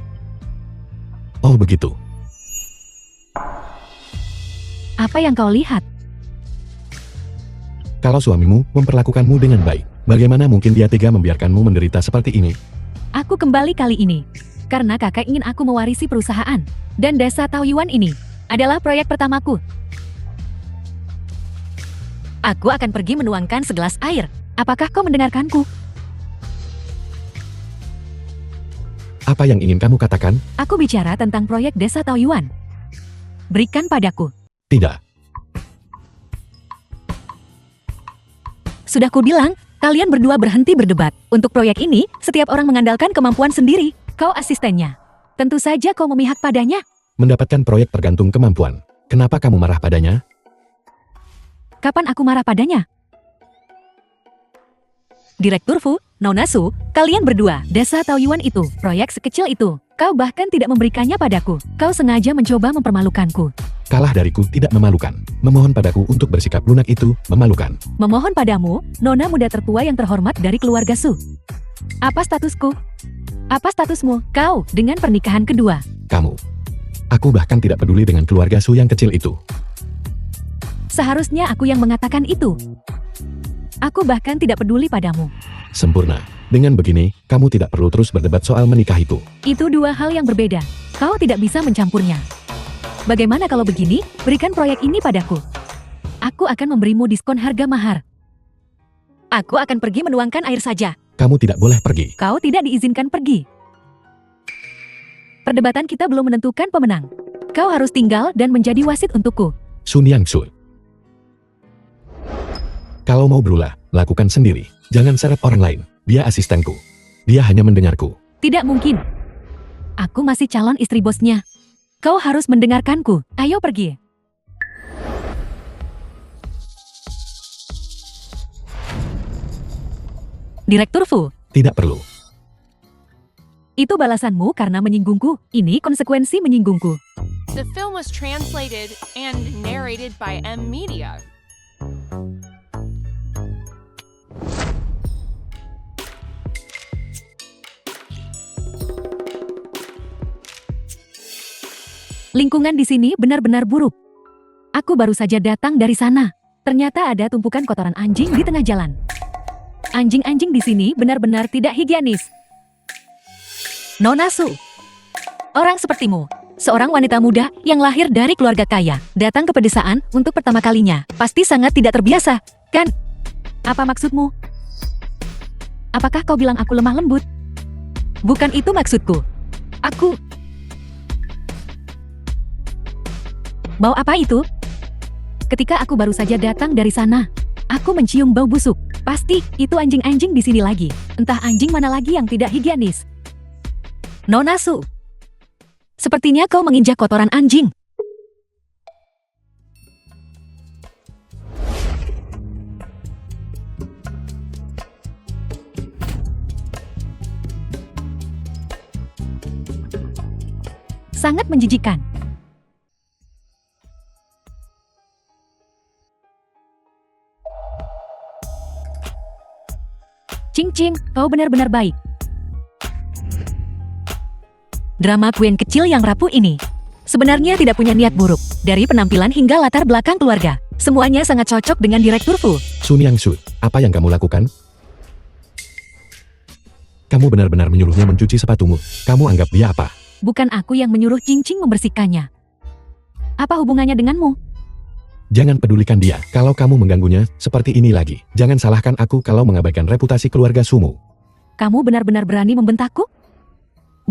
Oh begitu. Apa yang kau lihat? Kalau suamimu memperlakukanmu dengan baik, bagaimana mungkin dia tega membiarkanmu menderita seperti ini? Aku kembali kali ini. Karena kakek ingin aku mewarisi perusahaan. Dan desa Taoyuan ini adalah proyek pertamaku. Aku akan pergi menuangkan segelas air. Apakah kau mendengarkanku? Apa yang ingin kamu katakan? Aku bicara tentang proyek desa Taoyuan. Berikan padaku. Tidak. Sudah kubilang, kalian berdua berhenti berdebat. Untuk proyek ini, setiap orang mengandalkan kemampuan sendiri. Kau asistennya. Tentu saja kau memihak padanya. Mendapatkan proyek tergantung kemampuan. Kenapa kamu marah padanya? Kapan aku marah padanya? Direktur Fu, Nona Su, kalian berdua, desa Taoyuan itu, proyek sekecil itu. Kau bahkan tidak memberikannya padaku. Kau sengaja mencoba mempermalukanku. Kalah dariku tidak memalukan. Memohon padaku untuk bersikap lunak itu memalukan. Memohon padamu, Nona muda tertua yang terhormat dari keluarga Su. Apa statusku? Apa statusmu, kau, dengan pernikahan kedua? Kamu. Aku bahkan tidak peduli dengan keluarga Su yang kecil itu. Seharusnya aku yang mengatakan itu. Aku bahkan tidak peduli padamu. Sempurna. Dengan begini, kamu tidak perlu terus berdebat soal menikahiku. Itu dua hal yang berbeda. Kau tidak bisa mencampurnya. Bagaimana kalau begini, berikan proyek ini padaku. Aku akan memberimu diskon harga mahar. Aku akan pergi menuangkan air saja. Kamu tidak boleh pergi. Kau tidak diizinkan pergi. Perdebatan kita belum menentukan pemenang. Kau harus tinggal dan menjadi wasit untukku. Sun Yang Su. Kalau mau berulah, lakukan sendiri. Jangan seret orang lain. Dia asistenku. Dia hanya mendengarku. Tidak mungkin. Aku masih calon istri bosnya. Kau harus mendengarkanku. Ayo pergi. Direktur Fu, Tidak perlu. itu balasanmu karena menyinggungku. Ini konsekuensi menyinggungku. The film was translated and narrated by M Media. Lingkungan di sini benar-benar buruk. Aku baru saja datang dari sana. Ternyata ada tumpukan kotoran anjing di tengah jalan. Anjing-anjing di sini benar-benar tidak higienis. Nona Su, orang sepertimu, seorang wanita muda yang lahir dari keluarga kaya, datang ke pedesaan untuk pertama kalinya, pasti sangat tidak terbiasa, kan? Apa maksudmu? Apakah kau bilang aku lemah lembut? Bukan itu maksudku. Aku... Bau apa itu? Ketika aku baru saja datang dari sana, aku mencium bau busuk. Pasti, itu anjing-anjing di sini lagi. Entah anjing mana lagi yang tidak higienis. Nona Su, sepertinya kau menginjak kotoran anjing. Sangat menjijikan. Cing-cing, kau benar-benar baik. Drama Queen kecil yang rapuh ini sebenarnya tidak punya niat buruk. Dari penampilan hingga latar belakang keluarga, semuanya sangat cocok dengan Direktur Fu. Sun Yang Su, apa yang kamu lakukan? Kamu benar-benar menyuruhnya mencuci sepatumu. Kamu anggap dia apa? Bukan aku yang menyuruh Cing-cing membersihkannya. Apa hubungannya denganmu? Jangan pedulikan dia. Kalau kamu mengganggunya, seperti ini lagi. Jangan salahkan aku kalau mengabaikan reputasi keluarga Sumu. Kamu benar-benar berani membentakku?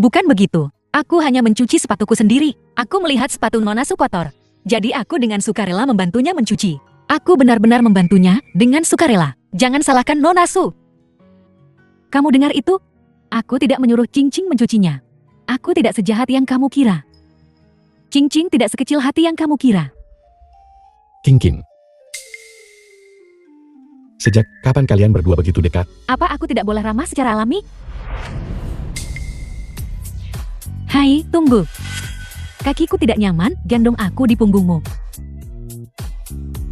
Bukan begitu. Aku hanya mencuci sepatuku sendiri. Aku melihat sepatu Nona Su kotor. Jadi aku dengan sukarela membantunya mencuci. Aku benar-benar membantunya dengan sukarela. Jangan salahkan Nona Su. Kamu dengar itu? Aku tidak menyuruh Cing-cing mencucinya. Aku tidak sejahat yang kamu kira. Cing-cing tidak sekecil hati yang kamu kira. King. Sejak kapan kalian berdua begitu dekat? Apa aku tidak boleh ramah secara alami? Hai, tunggu. Kakiku tidak nyaman, gendong aku di punggungmu.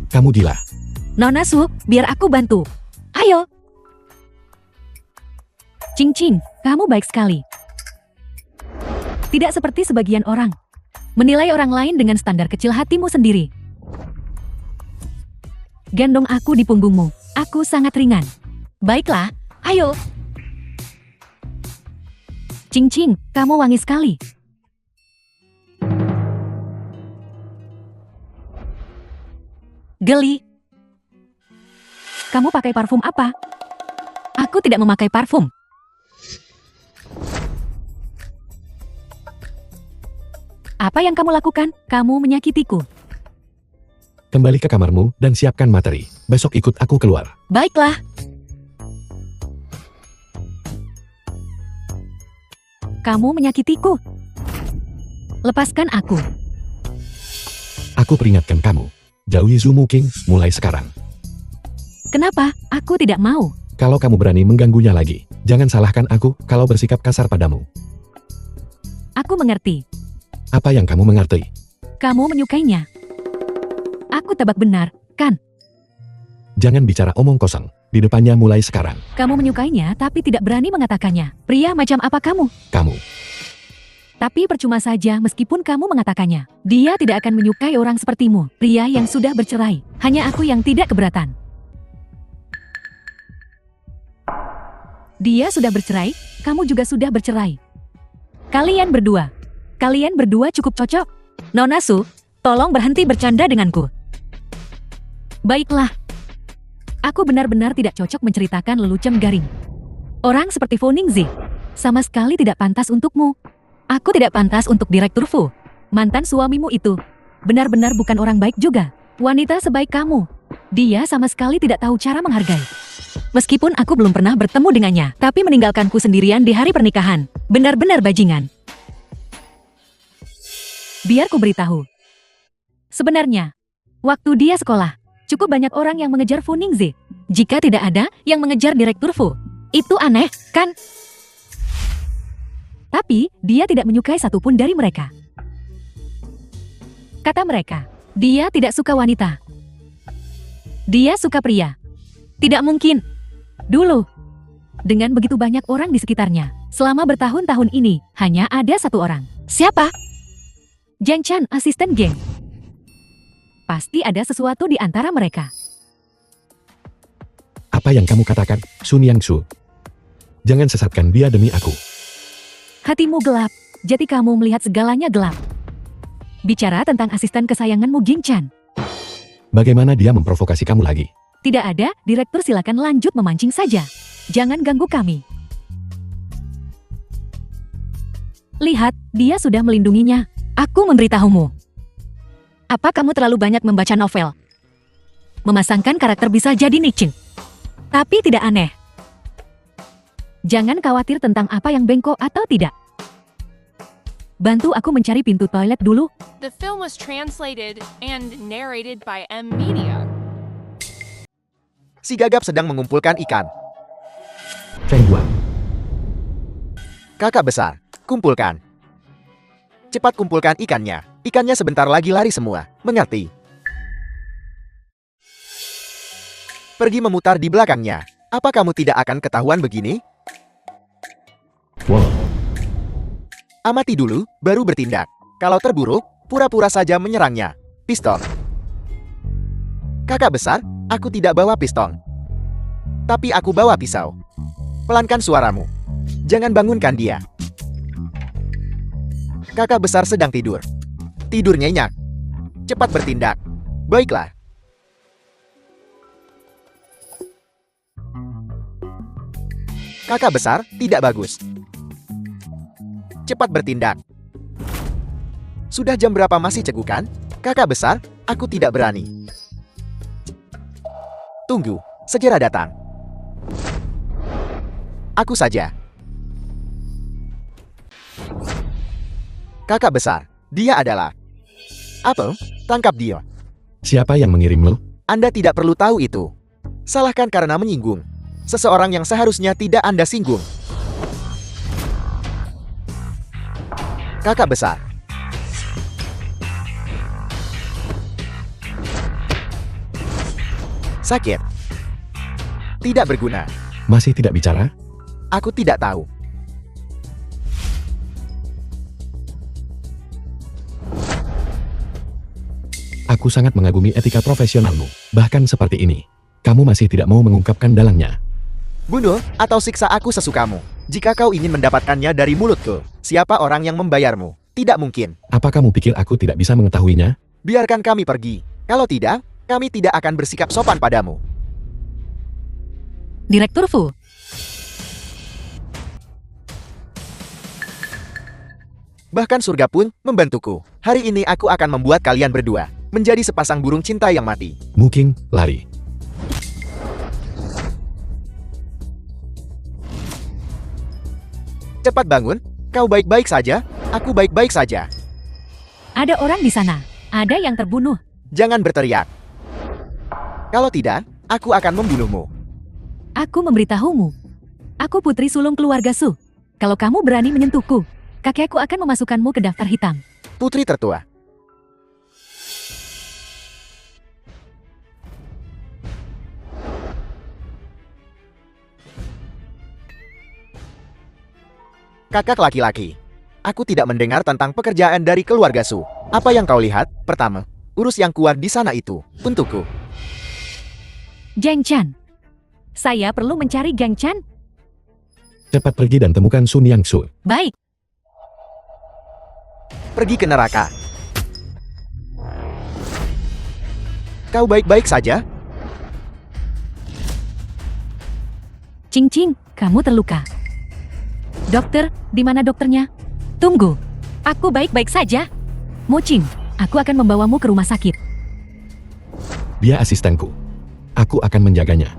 Kamu gila. Nona Su, biar aku bantu. Ayo. Cing-cing, kamu baik sekali. Tidak seperti sebagian orang. Menilai orang lain dengan standar kecil hatimu sendiri. Gendong aku di punggungmu. Aku sangat ringan. Baiklah, ayo. Cing-cing, kamu wangi sekali. Geli. Kamu pakai parfum apa? Aku tidak memakai parfum. Apa yang kamu lakukan? Kamu menyakitiku. Kembali ke kamarmu dan siapkan materi. Besok ikut aku keluar. Baiklah. Kamu menyakitiku. Lepaskan aku. Aku peringatkan kamu. Jauhi Zumu King mulai sekarang. Kenapa? Aku tidak mau. Kalau kamu berani mengganggunya lagi, jangan salahkan aku kalau bersikap kasar padamu. Aku mengerti. Apa yang kamu mengerti? Kamu menyukainya. Aku tebak benar, kan? Jangan bicara omong kosong. Di depannya mulai sekarang. Kamu menyukainya tapi tidak berani mengatakannya. Pria macam apa kamu? Kamu. Tapi percuma saja meskipun kamu mengatakannya. Dia tidak akan menyukai orang sepertimu. Pria yang sudah bercerai. Hanya aku yang tidak keberatan. Dia sudah bercerai, kamu juga sudah bercerai. Kalian berdua cukup cocok. Nona Su, tolong berhenti bercanda denganku. Baiklah. Aku benar-benar tidak cocok menceritakan lelucon garing. Orang seperti Fu Ningzi sama sekali tidak pantas untukmu. Aku tidak pantas untuk Direktur Fu. Mantan suamimu itu benar-benar bukan orang baik juga. Wanita sebaik kamu, dia sama sekali tidak tahu cara menghargai. Meskipun aku belum pernah bertemu dengannya, tapi meninggalkanku sendirian di hari pernikahan. Benar-benar bajingan. Biar ku beritahu. Sebenarnya, waktu dia sekolah, cukup banyak orang yang mengejar Fu Ningzi. Jika tidak ada yang mengejar Direktur Fu, itu aneh, kan? Tapi, dia tidak menyukai satupun dari mereka. Kata mereka, dia tidak suka wanita. Dia suka pria. Tidak mungkin. Dulu, dengan begitu banyak orang di sekitarnya, selama bertahun-tahun ini, hanya ada satu orang. Siapa? Jiang Chan, asisten geng. Pasti ada sesuatu di antara mereka. Apa yang kamu katakan, Sun Yang Su? Jangan sesatkan dia demi aku. Hatimu gelap, jadi kamu melihat segalanya gelap. Bicara tentang asisten kesayanganmu Jiang Chan. Bagaimana dia memprovokasi kamu lagi? Tidak ada, direktur silakan lanjut memancing saja. Jangan ganggu kami. Lihat, dia sudah melindunginya. Aku memberitahumu. Apa kamu terlalu banyak membaca novel? Memasangkan karakter bisa jadi nicing. Tapi tidak aneh. Jangan khawatir tentang apa yang bengkok atau tidak. Bantu aku mencari pintu toilet dulu. The film was translated and narrated by M Media. Si gagap sedang mengumpulkan ikan. Feng Guan. Kakak besar, kumpulkan. Cepat kumpulkan ikannya. Ikannya sebentar lagi lari semua. Mengerti? Pergi memutar di belakangnya. Apa kamu tidak akan ketahuan begini? Wow. Amati dulu, baru bertindak. Kalau terburuk, pura-pura saja menyerangnya. Pistol. Kakak besar, aku tidak bawa pistol. Tapi aku bawa pisau. Pelankan suaramu. Jangan bangunkan dia. Kakak besar sedang tidur. Tidur nyenyak. Cepat bertindak. Baiklah. Kakak besar, tidak bagus. Cepat bertindak. Sudah jam berapa masih cegukan? Kakak besar, aku tidak berani. Tunggu, segera datang. Aku saja. Kakak besar, dia adalah... Apel, tangkap dia. Siapa yang mengirimmu? Anda tidak perlu tahu itu. Salahkan karena menyinggung. Seseorang yang seharusnya tidak Anda singgung. Kakak besar. Sakit. Tidak berguna. Masih tidak bicara? Aku tidak tahu. Aku sangat mengagumi etika profesionalmu. Bahkan seperti ini, kamu masih tidak mau mengungkapkan dalangnya. Bunuh atau siksa aku sesukamu. Jika kau ingin mendapatkannya dari mulutku, siapa orang yang membayarmu? Tidak mungkin. Apa kamu pikir aku tidak bisa mengetahuinya? Biarkan kami pergi. Kalau tidak, kami tidak akan bersikap sopan padamu. Direktur Fu. Bahkan surga pun membantuku. Hari ini aku akan membuat kalian berdua menjadi sepasang burung cinta yang mati. Mungkin, lari. Cepat bangun, kau baik-baik saja, aku baik-baik saja. Ada orang di sana. Ada yang terbunuh. Jangan berteriak. Kalau tidak, aku akan membunuhmu. Aku memberitahumu. Aku putri sulung keluarga Su. Kalau kamu berani menyentuhku, kakekku akan memasukkanmu ke daftar hitam. Putri tertua. Kakak laki-laki. Aku tidak mendengar tentang pekerjaan dari keluarga Su. Apa yang kau lihat? Pertama, urus yang kuat di sana itu, untukku. Geng Chan. Saya perlu mencari Geng Chan? Cepat pergi dan temukan Sun Yang Su. Baik. Pergi ke neraka. Kau baik-baik saja? Cing Cing, kamu terluka. Dokter, di mana dokternya? Tunggu. Aku baik-baik saja. Mo Ching, aku akan membawamu ke rumah sakit. Dia asistenku. Aku akan menjaganya.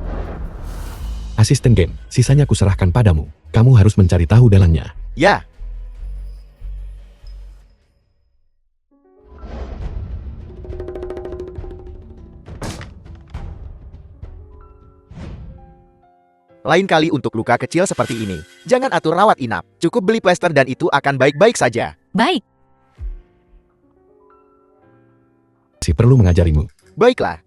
Asisten Game, sisanya kuserahkan padamu. Kamu harus mencari tahu dalangnya. Ya. Lain kali untuk luka kecil seperti ini, jangan atur rawat inap. Cukup beli plester dan itu akan baik-baik saja. Baik. Si perlu mengajarimu. Baiklah.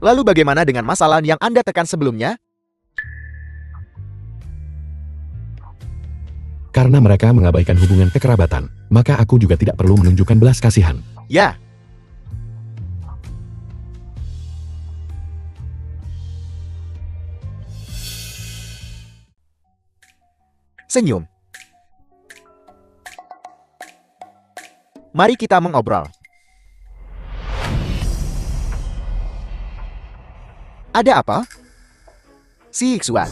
Lalu bagaimana dengan masalah yang Anda tekan sebelumnya? Karena mereka mengabaikan hubungan kekerabatan, maka aku juga tidak perlu menunjukkan belas kasihan. Ya. Senyum. Mari kita mengobrol. Ada apa? Si Xua.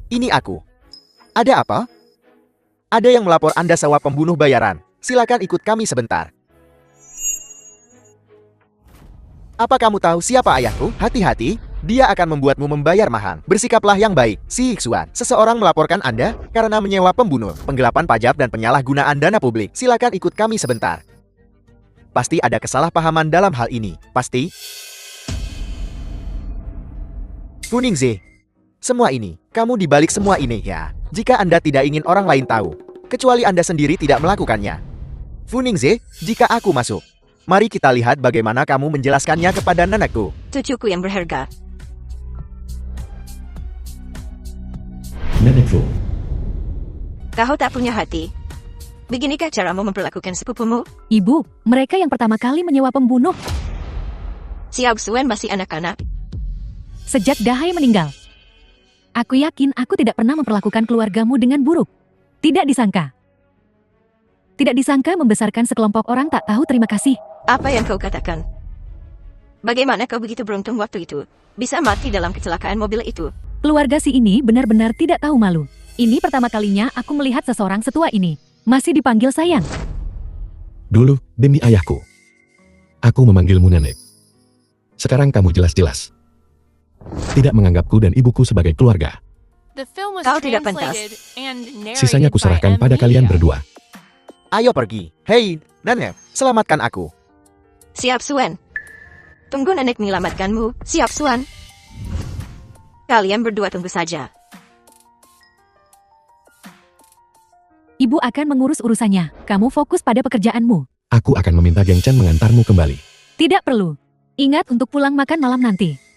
Ini aku. Ada apa? Ada yang melapor Anda sewa pembunuh bayaran. Silakan ikut kami sebentar. Apa kamu tahu siapa ayahku? Hati-hati, dia akan membuatmu membayar mahal. Bersikaplah yang baik, si Xua. Seseorang melaporkan Anda karena menyewa pembunuh, penggelapan pajak dan penyalahgunaan dana publik. Silakan ikut kami sebentar. Pasti ada kesalahpahaman dalam hal ini. Pasti. Funingsi. Semua ini, kamu dibalik semua ini ya. Jika Anda tidak ingin orang lain tahu, kecuali Anda sendiri tidak melakukannya. Funingsi, jika aku masuk, mari kita lihat bagaimana kamu menjelaskannya kepada nenekku. Cucuku yang berharga. Nenek Fu. Kau tak punya hati. Beginikah caramu memperlakukan sepupumu? Ibu, mereka yang pertama kali menyewa pembunuh. Xiao Xuan masih anak-anak. Sejak Dahai meninggal. Aku yakin aku tidak pernah memperlakukan keluargamu dengan buruk. Tidak disangka. Tidak disangka membesarkan sekelompok orang tak tahu terima kasih. Apa yang kau katakan? Bagaimana kau begitu beruntung waktu itu? Bisa mati dalam kecelakaan mobil itu. Keluarga si ini benar-benar tidak tahu malu. Ini pertama kalinya aku melihat seseorang setua ini. Masih dipanggil sayang. Dulu, demi ayahku. Aku memanggilmu nenek. Sekarang kamu jelas-jelas tidak menganggapku dan ibuku sebagai keluarga. The film was Kau tidak pantas. translated and narrated Sisanya by kuserahkan pada M. kalian Media. berdua. Ayo pergi. Hei, nenek, selamatkan aku. Siap Xuan. Tunggu nenek menyelamatkanmu. Siap Xuan. Kalian berdua tunggu saja. Ibu akan mengurus urusannya. Kamu fokus pada pekerjaanmu. Aku akan meminta Geng Chan mengantarmu kembali. Tidak perlu. Ingat untuk pulang makan malam nanti.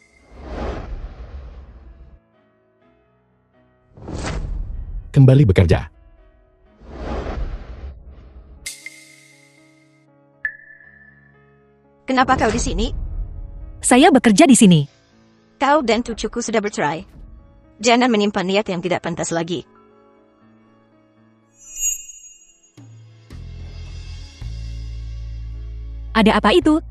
Kembali bekerja. Kenapa kau di sini? Saya bekerja di sini. Kau dan cucuku sudah bercerai. Jangan menyimpan niat yang tidak pantas lagi. Ada apa itu?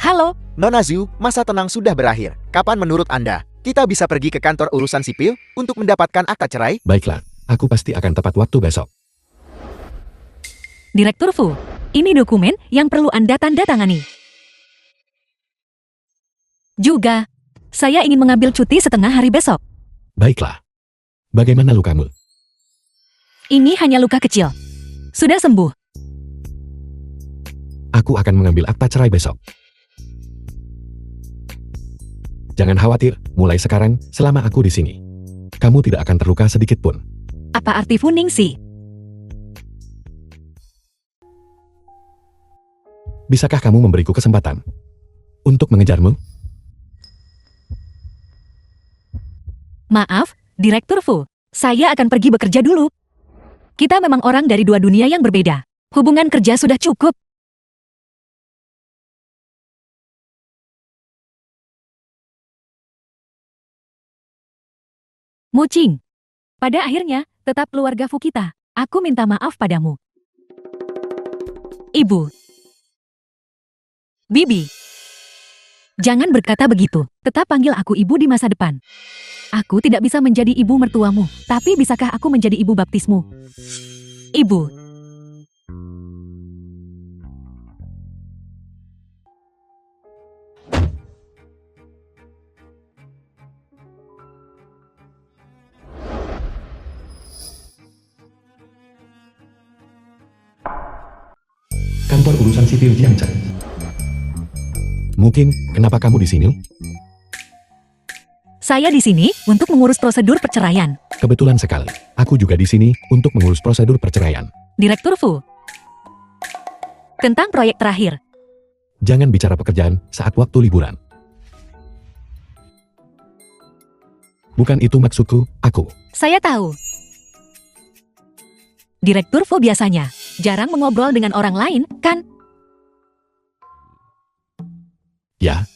Halo, Nona Zhu, masa tenang sudah berakhir. Kapan menurut Anda Kita bisa pergi ke kantor urusan sipil untuk mendapatkan akta cerai. Baiklah, aku pasti akan tepat waktu besok. Direktur Fu, ini dokumen yang perlu Anda tanda tangani. Juga, saya ingin mengambil cuti setengah hari besok. Baiklah. Bagaimana lukamu? Ini hanya luka kecil. Sudah sembuh. Aku akan mengambil akta cerai besok. Jangan khawatir, mulai sekarang, selama aku di sini, kamu tidak akan terluka sedikit pun. Apa arti funing sih? Bisakah kamu memberiku kesempatan untuk mengejarmu? Maaf, Direktur Fu. Saya akan pergi bekerja dulu. Kita memang orang dari dua dunia yang berbeda. Hubungan kerja sudah cukup. Mucing. Pada akhirnya, tetap keluarga Fu kita. Aku minta maaf padamu. Ibu. Bibi. Jangan berkata begitu. Tetap panggil aku ibu di masa depan. Aku tidak bisa menjadi ibu mertuamu, tapi bisakah aku menjadi ibu baptismu? Ibu. Kantor urusan sipil Jiangchen. Mungkin, kenapa kamu di sini? Saya di sini untuk mengurus prosedur perceraian. Kebetulan sekali. Aku juga di sini untuk mengurus prosedur perceraian. Direktur Fu. Tentang proyek terakhir. Jangan bicara pekerjaan saat waktu liburan. Bukan itu maksudku, aku. Saya tahu. Direktur Fu biasanya jarang mengobrol dengan orang lain, kan? Ya.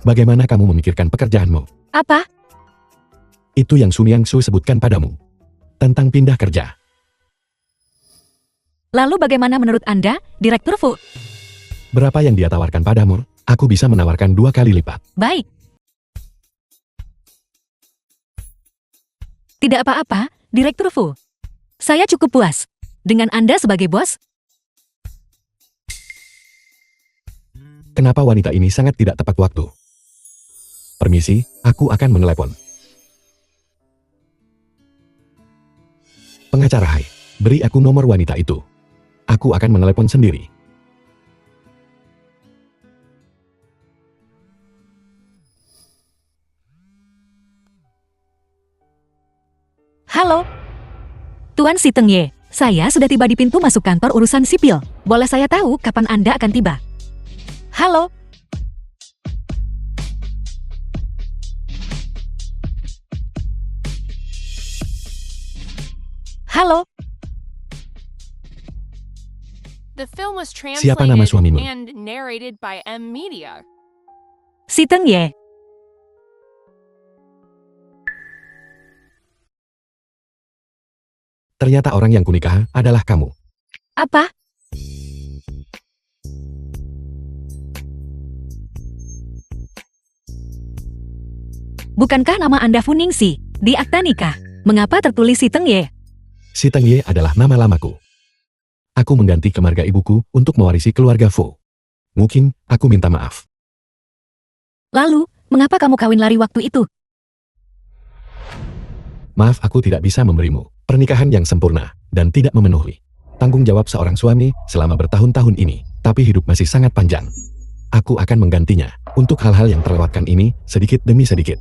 Bagaimana kamu memikirkan pekerjaanmu? Apa? Itu yang Sun Yang Su sebutkan padamu. Tentang pindah kerja. Lalu bagaimana menurut Anda, Direktur Fu? Berapa yang dia tawarkan padamu? Aku bisa menawarkan 2 kali lipat. Baik. Tidak apa-apa, Direktur Fu. Saya cukup puas. Dengan Anda sebagai bos, Kenapa wanita ini sangat tidak tepat waktu? Permisi, aku akan menelepon. Pengacara Hai, beri aku nomor wanita itu. Aku akan menelepon sendiri. halo. Tuan Si Teng Ye, saya sudah tiba di pintu masuk kantor urusan sipil. Boleh saya tahu kapan Anda akan tiba? Halo. Halo. The film was Siapa nama translated suamimu? and narrated by M Media. Si Teng Ye. Ternyata orang yang kunikah adalah kamu. Apa? Bukankah nama Anda Fu Ningxi di akta nikah? Mengapa tertulis Si Teng Ye? Si Teng Ye adalah nama lamaku. Aku mengganti ke marga ibuku untuk mewarisi keluarga Fu. Mungkin aku minta maaf. Lalu, mengapa kamu kawin lari waktu itu? Maaf, aku tidak bisa memberimu pernikahan yang sempurna dan tidak memenuhi tanggung jawab seorang suami selama bertahun-tahun ini, tapi hidup masih sangat panjang. Aku akan menggantinya untuk hal-hal yang terlewatkan ini sedikit demi sedikit.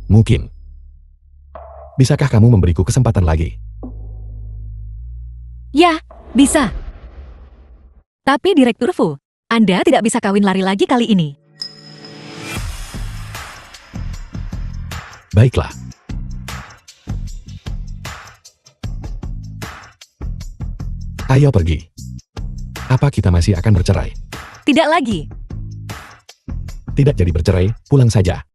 Mungkin. Bisakah kamu memberiku kesempatan lagi? Ya, bisa. Tapi Direktur Fu, Anda tidak bisa kawin lari lagi kali ini. Baiklah. Ayo pergi. Apa kita masih akan bercerai? Tidak lagi. Tidak jadi bercerai, pulang saja.